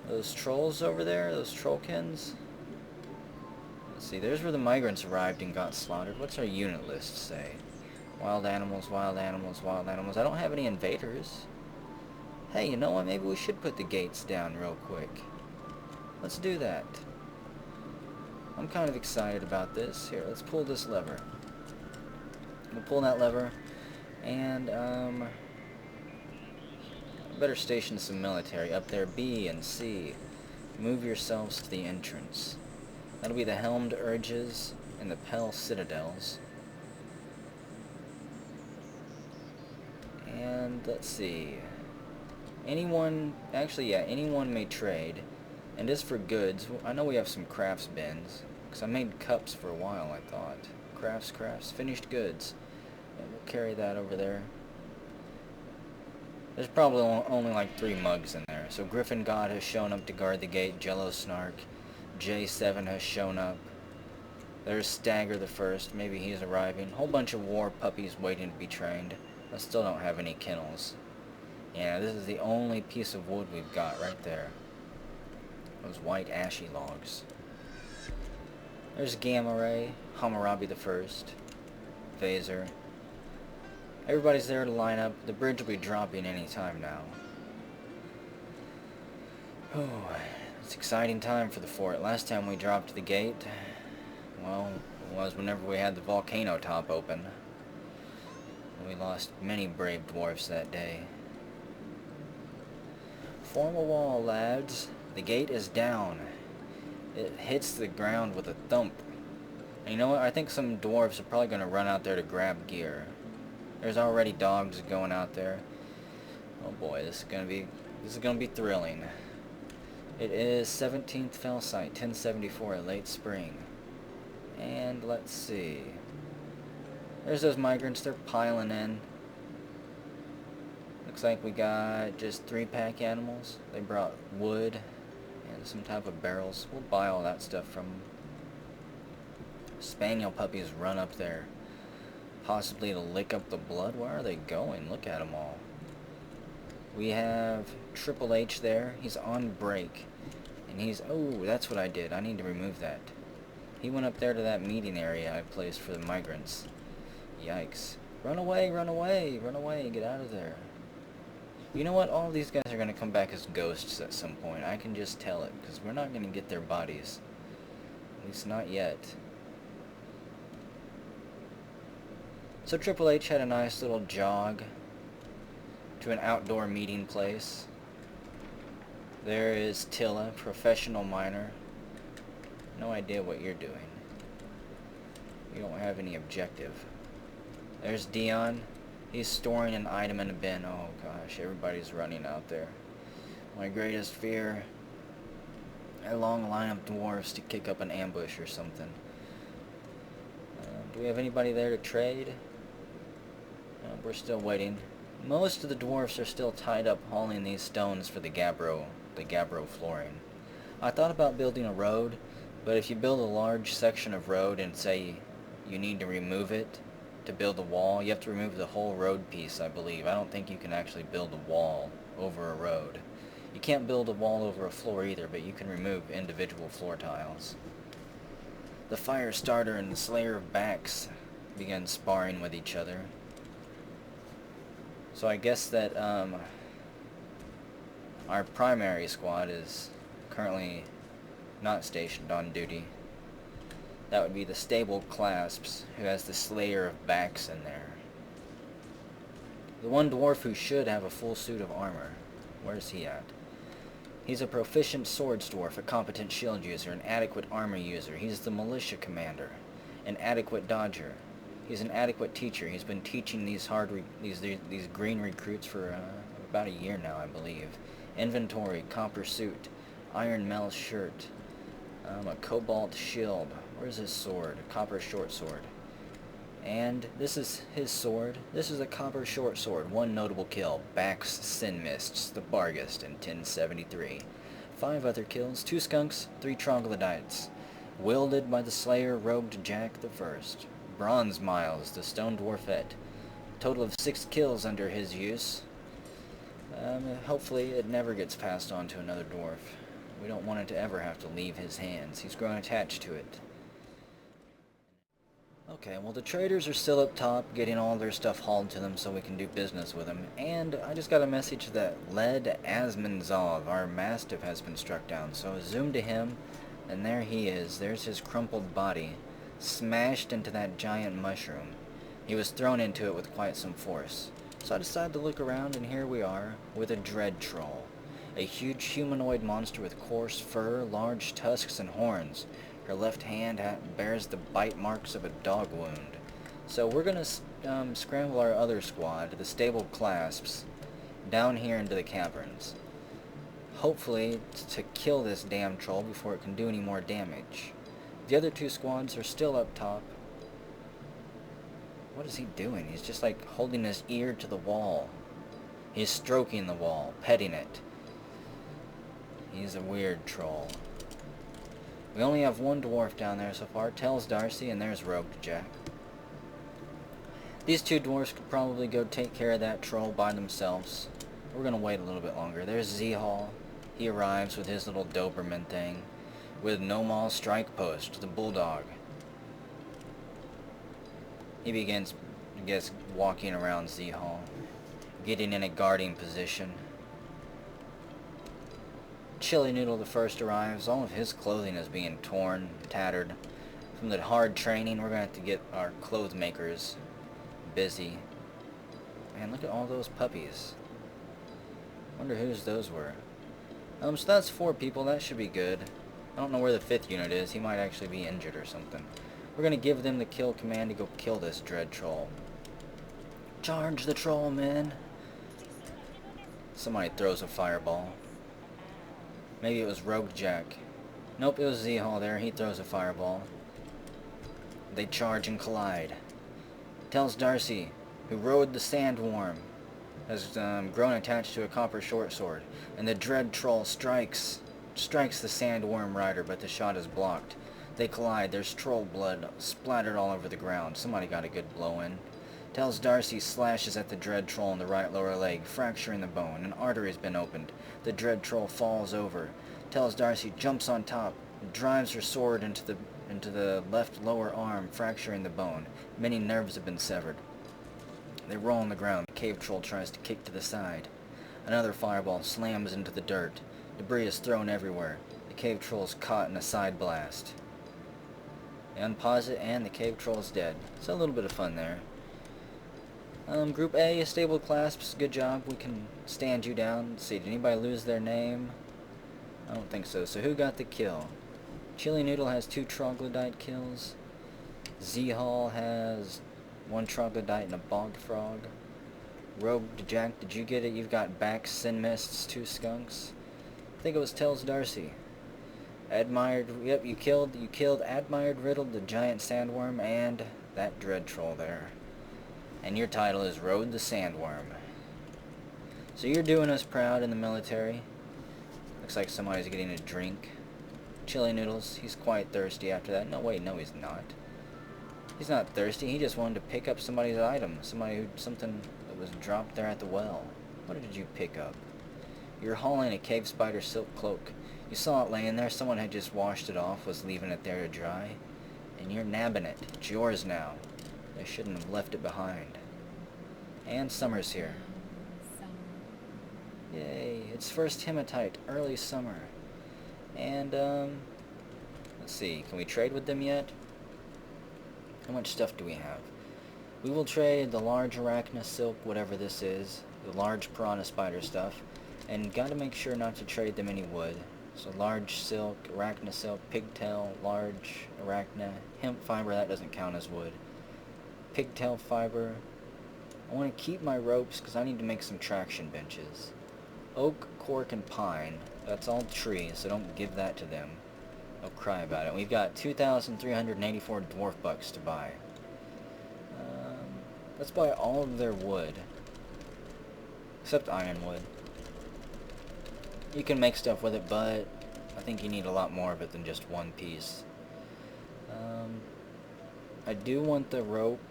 Those trolls over there, those trollkins. Let's see, there's where the migrants arrived and got slaughtered. What's our unit list say? Wild animals, wild animals, wild animals. I don't have any invaders. Hey, you know what? Maybe we should put the gates down real quick. Let's do that. I'm kind of excited about this. Here, let's pull this lever. We'll pull that lever, and better station some military up there. B and C. Move yourselves to the entrance. That'll be the Helmed Urges and the Pell Citadels. And let's see. Anyone may trade. And as for goods, I know we have some crafts bins, because I made cups for a while, I thought. Crafts, finished goods. And we'll carry that over there. There's probably only like 3 mugs in there. So Griffin God has shown up to guard the gate. Jello Snark. J7 has shown up. There's Stagger the First. Maybe he's arriving. Whole bunch of war puppies waiting to be trained. I still don't have any kennels. Yeah, this is the only piece of wood we've got right there. Those white ashy logs. There's Gamma Ray. Hammurabi the First. Phaser. Everybody's there to line up. The bridge will be dropping any time now. Oh, it's an exciting time for the fort. Last time we dropped the gate, well, it was whenever we had the volcano top open. We lost many brave dwarves that day. Form a wall, lads. The gate is down. It hits the ground with a thump. And you know what? I think some dwarves are probably going to run out there to grab gear. There's already dogs going out there. Oh boy, this is gonna be thrilling. It is 17th Fell Site, 1074, late spring. And let's see. There's those migrants, they're piling in. Looks like we got just 3-pack animals. They brought wood and some type of barrels. We'll buy all that stuff from them. Spaniel puppies run up there. Possibly to lick up the blood. Where are they going? Look at them all. We have Triple H there. He's on break. And he's... Oh, that's what I did. I need to remove that. He went up there to that meeting area I placed for the migrants. Yikes. Run away, run away, run away. Get out of there. You know what? All these guys are going to come back as ghosts at some point. I can just tell it. Because we're not going to get their bodies. At least not yet. So Triple H had a nice little jog to an outdoor meeting place. There is Tilla, professional miner. No idea what you're doing. You don't have any objective. There's Dion. He's storing an item in a bin. Oh gosh, everybody's running out there. My greatest fear, a long line of dwarves to kick up an ambush or something. Do we have anybody there to trade? We're still waiting. Most of the dwarfs are still tied up hauling these stones for the gabbro flooring. I thought about building a road, but if you build a large section of road and say you need to remove it to build a wall, you have to remove the whole road piece, I believe. I don't think you can actually build a wall over a road. You can't build a wall over a floor either, but you can remove individual floor tiles. The Firestarter and the Slayer of Backs began sparring with each other. So I guess that our primary squad is currently not stationed on duty. That would be the Stable Clasps, who has the Slayer of Backs in there. The one dwarf who should have a full suit of armor. Where's he at? He's a proficient swords dwarf, a competent shield user, an adequate armor user. He's the militia commander, an adequate dodger. He's an adequate teacher. He's been teaching these these green recruits for about a year now, I believe. Inventory, copper suit, iron mail shirt, a cobalt shield. Where's his sword? A copper short sword. And this is his sword. This is a copper short sword. One notable kill, Bax Sin Mists, the Bargist in 1073. 5 other kills, 2 skunks, 3 troglodytes. Wielded by the Slayer robed Jack the First. Bronze Miles, the Stone Dwarfette. Total of 6 kills under his use. Hopefully it never gets passed on to another dwarf. We don't want it to ever have to leave his hands. He's grown attached to it. Okay, well the traders are still up top, getting all their stuff hauled to them so we can do business with them. And I just got a message that Led Asmanzov, our mastiff, has been struck down. So zoom to him, and there he is. There's his crumpled body, smashed into that giant mushroom. He was thrown into it with quite some force. So I decided to look around, and here we are, with a dread troll. A huge humanoid monster with coarse fur, large tusks, and horns. Her left hand bears the bite marks of a dog wound. So we're going to scramble our other squad, the stable clasps, down here into the caverns. Hopefully to kill this damn troll before it can do any more damage. The other 2 squads are still up top. What is he doing? He's just like holding his ear to the wall. He's stroking the wall, petting it. He's a weird troll. We only have 1 dwarf down there so far. Tells Darcy, and there's Rogue Jack. These 2 dwarfs could probably go take care of that troll by themselves. We're going to wait a little bit longer. There's Z-Hall. He arrives with his little Doberman thing. With Nomal Strike Post, the bulldog. He begins, I guess, walking around Z-Hall, getting in a guarding position. Chili Noodle the First arrives. All of his clothing is being torn, tattered. From the hard training, we're going to have to get our clothes makers busy. Man, look at all those puppies. Wonder whose those were. So that's 4 people. That should be good. I don't know where the 5th unit is. He might actually be injured or something. We're going to give them the kill command to go kill this dread troll. Charge the troll, men. Somebody throws a fireball. Maybe it was Rogue Jack. Nope, it was Z-Hall there. He throws a fireball. They charge and collide. Tells Darcy, who rode the sandworm, has grown attached to a copper short sword, and the dread troll strikes the sandworm rider, but the shot is blocked. They collide. There's troll blood splattered all over the ground. Somebody got a good blow in. Tells Darcy slashes at the dread troll in the right lower leg, fracturing the bone. An artery has been opened. The dread troll falls over. Tells Darcy jumps on top, drives her sword into the left lower arm, fracturing the bone. Many nerves have been severed. They roll on the ground. The cave troll tries to kick to the side. Another fireball slams into the dirt. Debris is thrown everywhere. The cave troll is caught in a side blast. They unpause it, and the cave troll is dead. So a little bit of fun there. Group A, stable clasps, good job. We can stand you down. Let's see, did anybody lose their name? I don't think so. So who got the kill? Chili Noodle has 2 troglodyte kills. Z-Hall has 1 troglodyte and a bog frog. Rogue Jack, did you get it? You've got Back Sin Mists, 2 skunks. I think it was Tells Darcy. Admired, yep, you killed Admired Riddle, the giant sandworm, and that dread troll there. And your title is Rode the Sandworm. So you're doing us proud in the military. Looks like somebody's getting a drink. Chili Noodles, he's quite thirsty after that. No, wait, no he's not. He's not thirsty, he just wanted to pick up somebody's item. Something that was dropped there at the well. What did you pick up? You're hauling a cave spider silk cloak. You saw it laying there, someone had just washed it off, was leaving it there to dry. And you're nabbing it. It's yours now. They shouldn't have left it behind. And summer's here. Yay, it's first hematite, early summer. And, let's see, can we trade with them yet? How much stuff do we have? We will trade the large arachna silk, whatever this is, the large piranha spider stuff, and gotta make sure not to trade them any wood. So large silk, arachna silk, pigtail, large arachna, hemp fiber, that doesn't count as wood. Pigtail fiber. I want to keep my ropes because I need to make some traction benches. Oak, cork, and pine. That's all trees, so don't give that to them. They'll cry about it. We've got 2,384 dwarf bucks to buy. Let's buy all of their wood. Except ironwood. You can make stuff with it, but I think you need a lot more of it than just one piece. I do want the rope.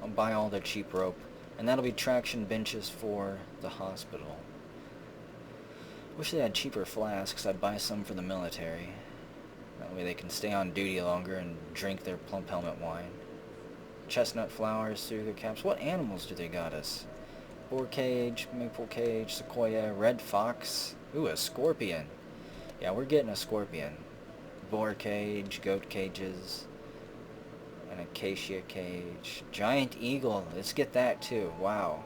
I'll buy all their cheap rope. And that'll be traction benches for the hospital. Wish they had cheaper flasks. I'd buy some for the military. That way they can stay on duty longer and drink their plump helmet wine. Chestnut flowers, sugar caps. What animals do they got us? Boar cage, maple cage, sequoia, red fox. Ooh, a scorpion. Yeah, we're getting a scorpion. Boar cage, goat cages, an acacia cage. Giant eagle. Let's get that too. Wow.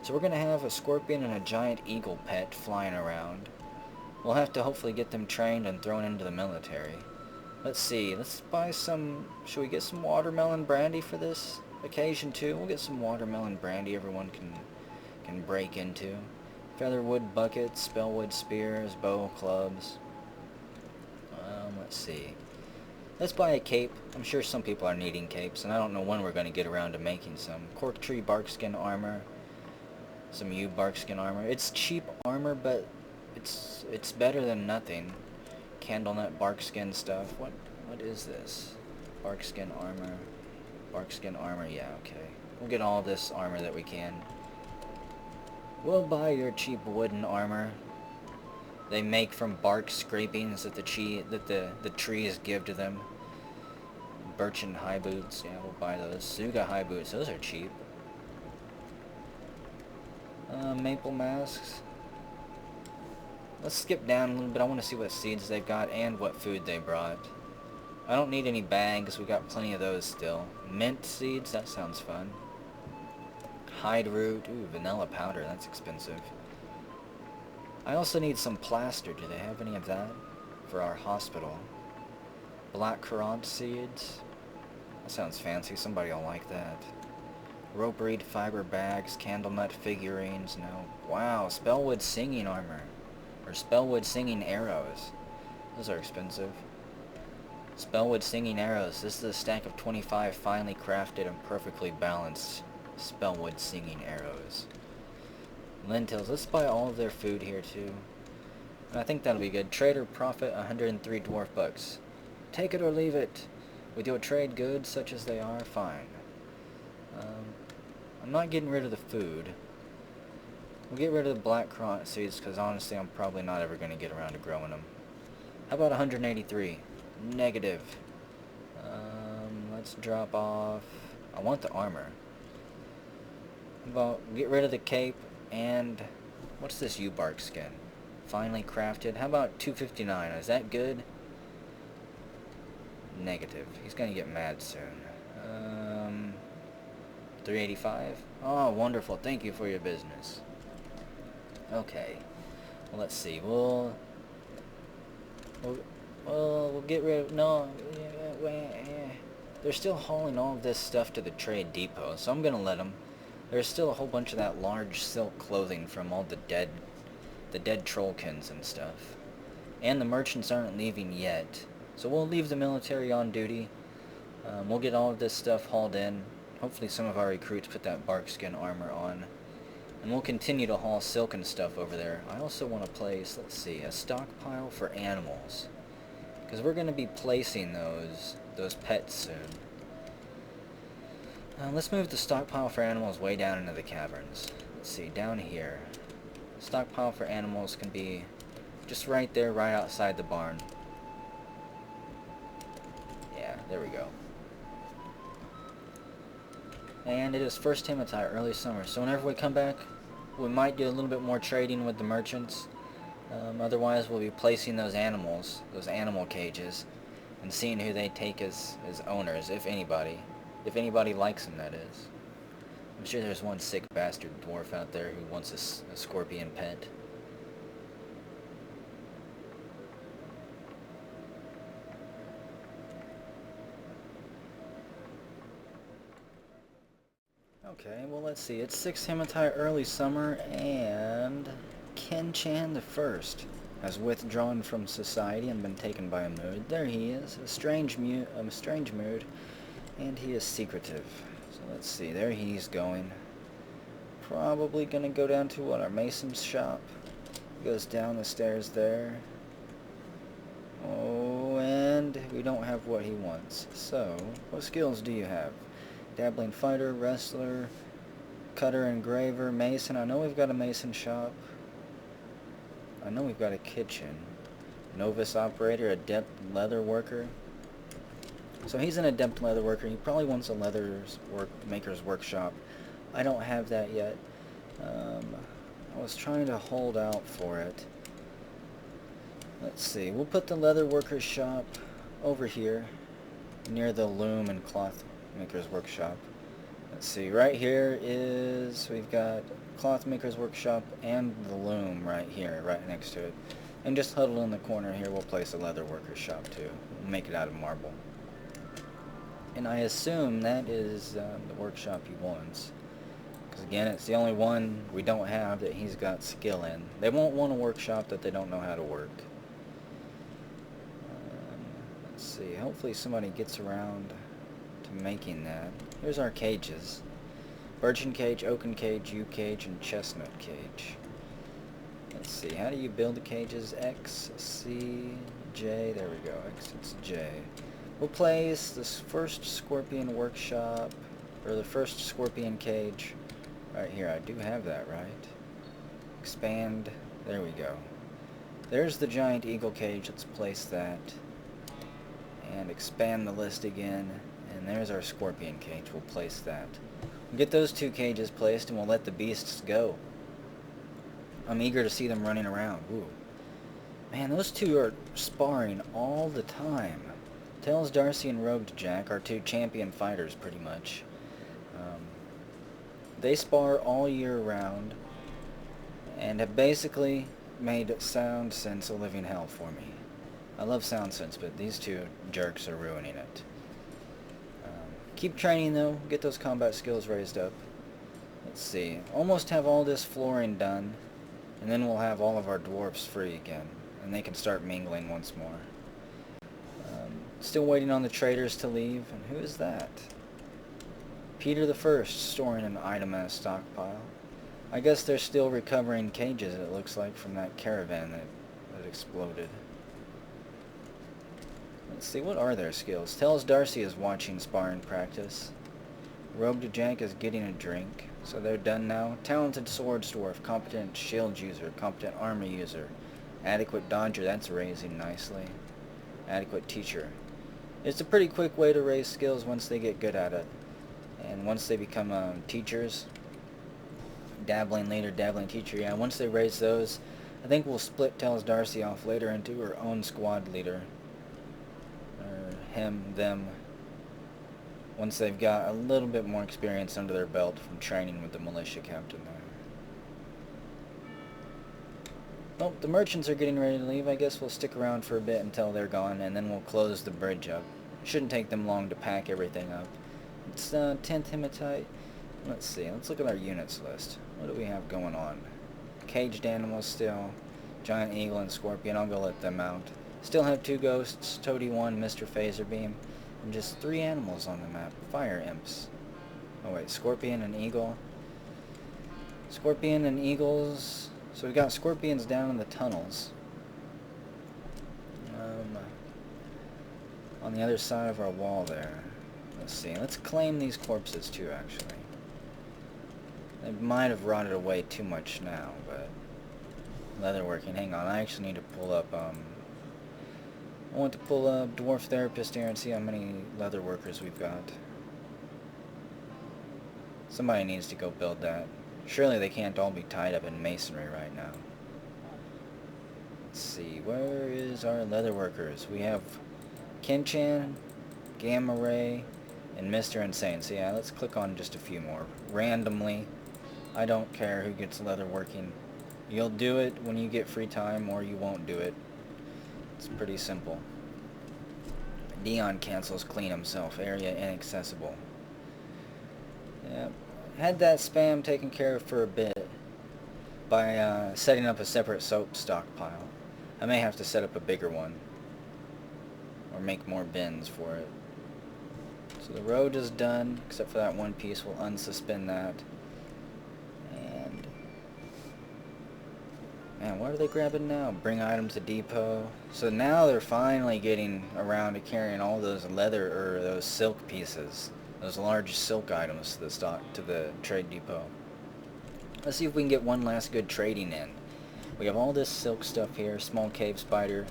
So we're going to have a scorpion and a giant eagle pet flying around. We'll have to hopefully get them trained and thrown into the military. Let's see. Let's buy some... Should we get some watermelon brandy for this occasion too? We'll get some watermelon brandy everyone can break into. Featherwood buckets, spellwood spears, bow clubs. Let's see. Let's buy a cape. I'm sure some people are needing capes, and I don't know when we're going to get around to making some. Cork tree barkskin armor. Some yew barkskin armor. It's cheap armor, but it's better than nothing. Candlenut barkskin stuff. What is this? Barkskin armor. Barkskin armor, yeah, okay. We'll get all this armor that we can. We'll buy your cheap wooden armor. They make from bark scrapings that the trees give to them. Birchen high boots, yeah, we'll buy those. Suga high boots, those are cheap. Maple masks. Let's skip down a little bit. I want to see what seeds they've got and what food they brought. I don't need any bags. We got plenty of those still. Mint seeds, that sounds fun. Hide root. Ooh, vanilla powder, that's expensive. I also need some plaster. Do they have any of that? For our hospital. Black currant seeds. That sounds fancy. Somebody will like that. Rope reed fiber bags. Candlenut figurines. No. Wow, spellwood singing armor. Or spellwood singing arrows. Those are expensive. Spellwood singing arrows. This is a stack of 25 finely crafted and perfectly balanced spellwood singing arrows. Lentils. Let's buy all of their food here too. And I think that'll be good. Trader profit 103 dwarf bucks. Take it or leave it. With your trade goods such as they are, fine. I'm not getting rid of the food. We'll get rid of the black currant seeds because honestly I'm probably not ever going to get around to growing them. How about 183? Negative. Let's drop off... I want the armor. How about get rid of the cape and... What's this yew bark skin? Finely crafted. How about 259? Is that good? Negative. He's going to get mad soon. 385? Oh, wonderful. Thank you for your business. Okay. Well, let's see. We'll get rid of... No. They're still hauling all of this stuff to the trade depot, so I'm going to let them. There's still a whole bunch of that large silk clothing from all the dead trollkins and stuff. And the merchants aren't leaving yet. So we'll leave the military on duty. We'll get all of this stuff hauled in. Hopefully some of our recruits put that barkskin armor on. And we'll continue to haul silk and stuff over there. I also want to place, let's see, a stockpile for animals. Because we're going to be placing those pets soon. Let's move the stockpile for animals way down into the caverns. Let's see, down here. Stockpile for animals can be just right there, right outside the barn. Yeah, there we go. And it is first Himitai, early summer. So whenever we come back, we might do a little bit more trading with the merchants. Otherwise, we'll be placing those animals, those animal cages, and seeing who they take as owners, if anybody. If anybody likes them, that is. I'm sure there's one sick bastard dwarf out there who wants a scorpion pet. Okay, well let's see. It's 6 Himitai early summer, and Ken-chan the First has withdrawn from society and been taken by a mood. There he is, a strange mood, and he is secretive. So let's see, there he's going. Probably gonna go down to what, our mason's shop. Goes down the stairs there. Oh, and we don't have what he wants. So, what skills do you have? Dabbling fighter, wrestler, cutter, engraver, mason. I know we've got a mason shop. I know we've got a kitchen. Novice operator, adept leather worker. So he's an adept leather worker. He probably wants a maker's workshop. I don't have that yet. I was trying to hold out for it. Let's see. We'll put the leather worker's shop over here, near the loom and cloth maker's workshop. Let's see. Right here is, we've got cloth maker's workshop and the loom right here, right next to it. And just huddled in the corner here, we'll place a leather worker's shop too. We'll make it out of marble. And I assume that is the workshop he wants. Because again, it's the only one we don't have that he's got skill in. They won't want a workshop that they don't know how to work. Let's see, hopefully somebody gets around to making that. Here's our cages. Birchen cage, oaken cage, yew cage, and chestnut cage. Let's see, how do you build the cages? X, C, J, there we go, X, it's J. We'll place this first scorpion workshop, or the first scorpion cage, right here. I do have that, right? Expand, there we go. There's the giant eagle cage, let's place that. And expand the list again, and there's our scorpion cage, we'll place that. We'll get those two cages placed and we'll let the beasts go. I'm eager to see them running around. Ooh. Man, those two are sparring all the time. Tails Darcy and Rogue Jack are two champion fighters, pretty much. They spar all year round, and have basically made Sound Sense a living hell for me. I love Sound Sense, but these two jerks are ruining it. Keep training though, get those combat skills raised up. Let's see, almost have all this flooring done, and then we'll have all of our dwarfs free again, and they can start mingling once more. Still waiting on the traders to leave, and who is that? Peter the First, storing an item in a stockpile. I guess they're still recovering cages, it looks like, from that caravan that exploded. Let's see, what are their skills? Tells Darcy is watching sparring practice. Rogue Jack is getting a drink, so they're done now. Talented swords dwarf, competent shield user, competent armor user, adequate dodger, that's raising nicely. Adequate teacher. It's a pretty quick way to raise skills once they get good at it. And once they become teachers, dabbling leader, dabbling teacher, yeah, once they raise those, I think we'll split Tails Darcy off later into her own squad leader. Or him, them. Once they've got a little bit more experience under their belt from training with the militia captain there. Well, the merchants are getting ready to leave. I guess we'll stick around for a bit until they're gone, and then we'll close the bridge up. Shouldn't take them long to pack everything up. It's 10th hematite. Let's see, let's look at our units list. What do we have going on? Caged animals still. Giant eagle and scorpion, I'll go let them out. Still have two ghosts, Toady 1, Mr. Phaserbeam, and just 3 animals on the map. Fire imps. Oh wait, scorpion and eagle. Scorpion and eagles. So we've got scorpions down in the tunnels. On the other side of our wall there. Let's see, let's claim these corpses too, actually. They might have rotted away too much now, but... Leatherworking, hang on, I actually need to pull up, I want to pull up Dwarf Therapist here and see how many leather workers we've got. Somebody needs to go build that. Surely they can't all be tied up in masonry right now. Let's see, where is our leather workers? We have Kinchan, Gamma Ray, and Mr. Insane. So yeah, let's click on just a few more. Randomly. I don't care who gets leather working. You'll do it when you get free time, or you won't do it. It's pretty simple. Dion cancels clean himself. Area inaccessible. Yep. Had that spam taken care of for a bit by setting up a separate soap stockpile. I may have to set up a bigger one or make more bins for it. So So the road is done, except for that one piece. We'll unsuspend that. And... man, what are they grabbing now? Bring items to depot. So now they're finally getting around to carrying all those leather, or those silk pieces. Those large silk items to the to the trade depot. Let's see if we can get one last good trading in. We have all this silk stuff here. Small cave spider,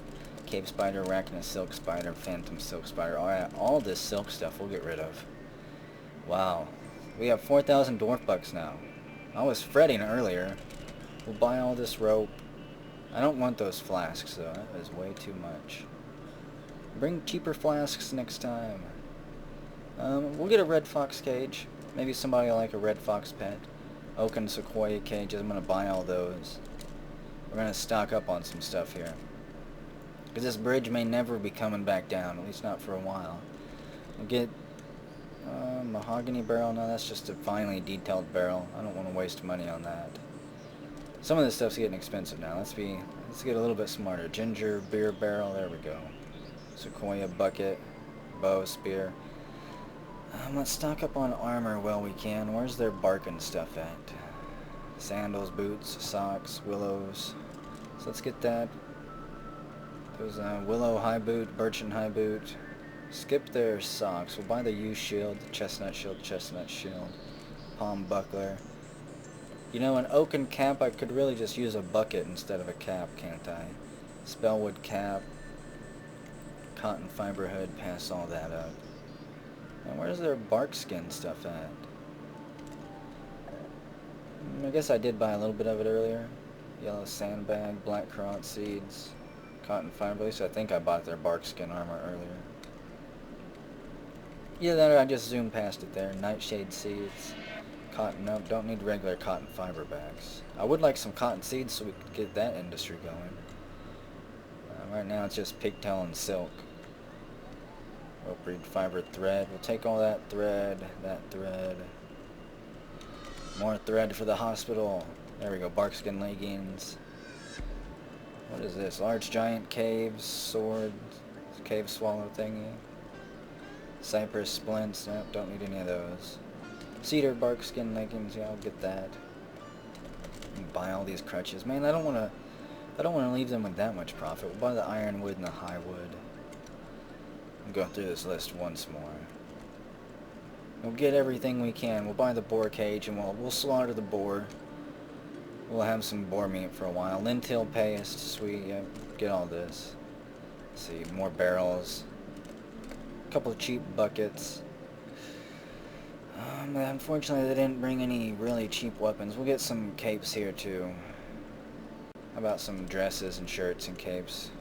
arachnid silk spider, phantom silk spider. All this silk stuff we'll get rid of. Wow. We have 4,000 dwarf bucks now. I was fretting earlier. We'll buy all this rope. I don't want those flasks though. That is way too much. Bring cheaper flasks next time. We'll get a red fox cage. Maybe somebody will like a red fox pet. Oak and sequoia cages. I'm going to buy all those. We're going to stock up on some stuff here. Because this bridge may never be coming back down. At least not for a while. We'll get mahogany barrel. No, that's just a finely detailed barrel. I don't want to waste money on that. Some of this stuff's getting expensive now. Let's get a little bit smarter. Ginger beer barrel. There we go. Sequoia bucket. Bow, spear. Let's stock up on armor while we can. Where's their barking stuff at? Sandals, boots, socks, willows. So let's get that. Those willow high boot, birchen high boot. Skip their socks. We'll buy the yew shield, chestnut shield, palm buckler. You know, an oaken cap, I could really just use a bucket instead of a cap, can't I? Spellwood cap, cotton fiber hood, pass all that up. And where's their bark skin stuff at? I guess I did buy a little bit of it earlier. Yellow sandbag, black currant seeds, cotton fiber. At least I think I bought their bark skin armor earlier. Yeah, that I just zoomed past it there. Nightshade seeds. Cotton, nope, don't need regular cotton fiber bags. I would like some cotton seeds so we could get that industry going. Right now it's just pigtail and silk. Rope reed fiber thread. We'll take all that thread. More thread for the hospital. There we go, barkskin leggings. What is this? Large giant caves, sword, cave swallow thingy. Cypress splints. Nope, don't need any of those. Cedar barkskin leggings, yeah, I'll get that. And buy all these crutches. Man, I don't want to leave them with that much profit. We'll buy the ironwood and the highwood. I'll go through this list once more. We'll get everything we can. We'll buy the boar cage and we'll slaughter the boar. We'll have some boar meat for a while. Lentil paste, sweet, yep, get all this. Let's see, more barrels. A couple of cheap buckets. Unfortunately, they didn't bring any really cheap weapons. We'll get some capes here, too. How about some dresses and shirts and capes?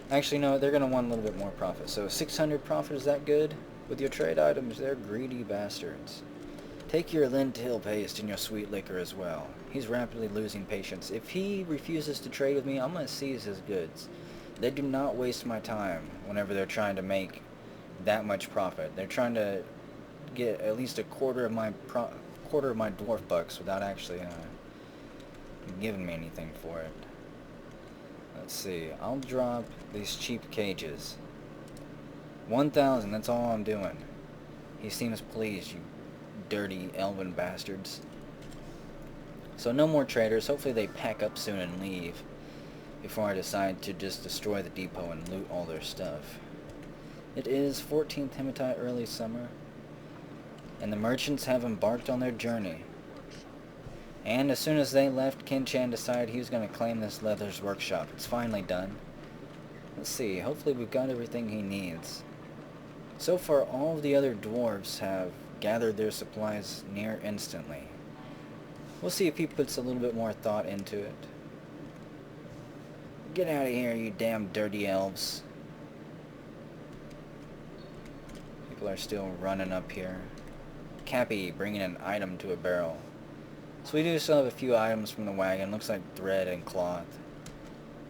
Actually, no, they're going to want a little bit more profit. So, 600 profit, is that good? With your trade items, they're greedy bastards. Take your lentil paste and your sweet liquor as well. He's rapidly losing patience. If he refuses to trade with me, I'm going to seize his goods. They do not waste my time whenever they're trying to make that much profit. They're trying to get at least a quarter of my dwarf bucks without actually giving me anything for it. Let's see. I'll drop these cheap cages. 1,000. That's all I'm doing. He seems pleased, you dirty elven bastards. So no more traders. Hopefully they pack up soon and leave before I decide to just destroy the depot and loot all their stuff. It is 14th Hematite early summer, and the merchants have embarked on their journey. And as soon as they left, Kin-chan decided he was going to claim this leather's workshop. It's finally done. Let's see, hopefully we've got everything he needs. So far, all of the other dwarves have gathered their supplies near instantly. We'll see if he puts a little bit more thought into it. Get out of here, you damn dirty elves. People are still running up here. Cappy bringing an item to a barrel. So we do still have a few items from the wagon. Looks like thread and cloth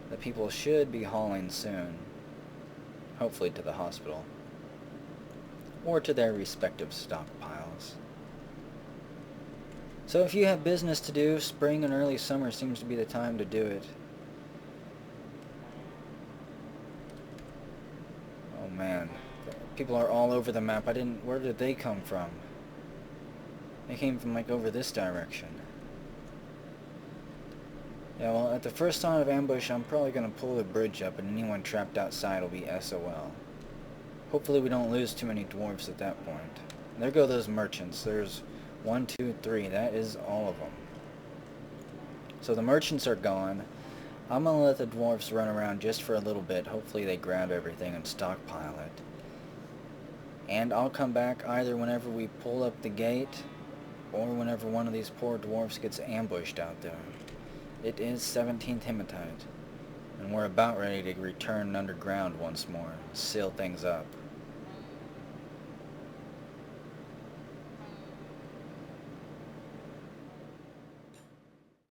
that people should be hauling soon. Hopefully to the hospital. Or to their respective stockpiles. So if you have business to do, spring and early summer seems to be the time to do it. Oh man. People are all over the map. Where did they come from? They came from, like, over this direction. Yeah, well, at the first sign of ambush, I'm probably going to pull the bridge up, and anyone trapped outside will be SOL. Hopefully we don't lose too many dwarves at that point. There go those merchants. There's 1, 2, 3. That is all of them. So the merchants are gone. I'm going to let the dwarves run around just for a little bit. Hopefully they grab everything and stockpile it. And I'll come back either whenever we pull up the gate, or whenever one of these poor dwarves gets ambushed out there. It is 17th Hematite, and we're about ready to return underground once more, seal things up.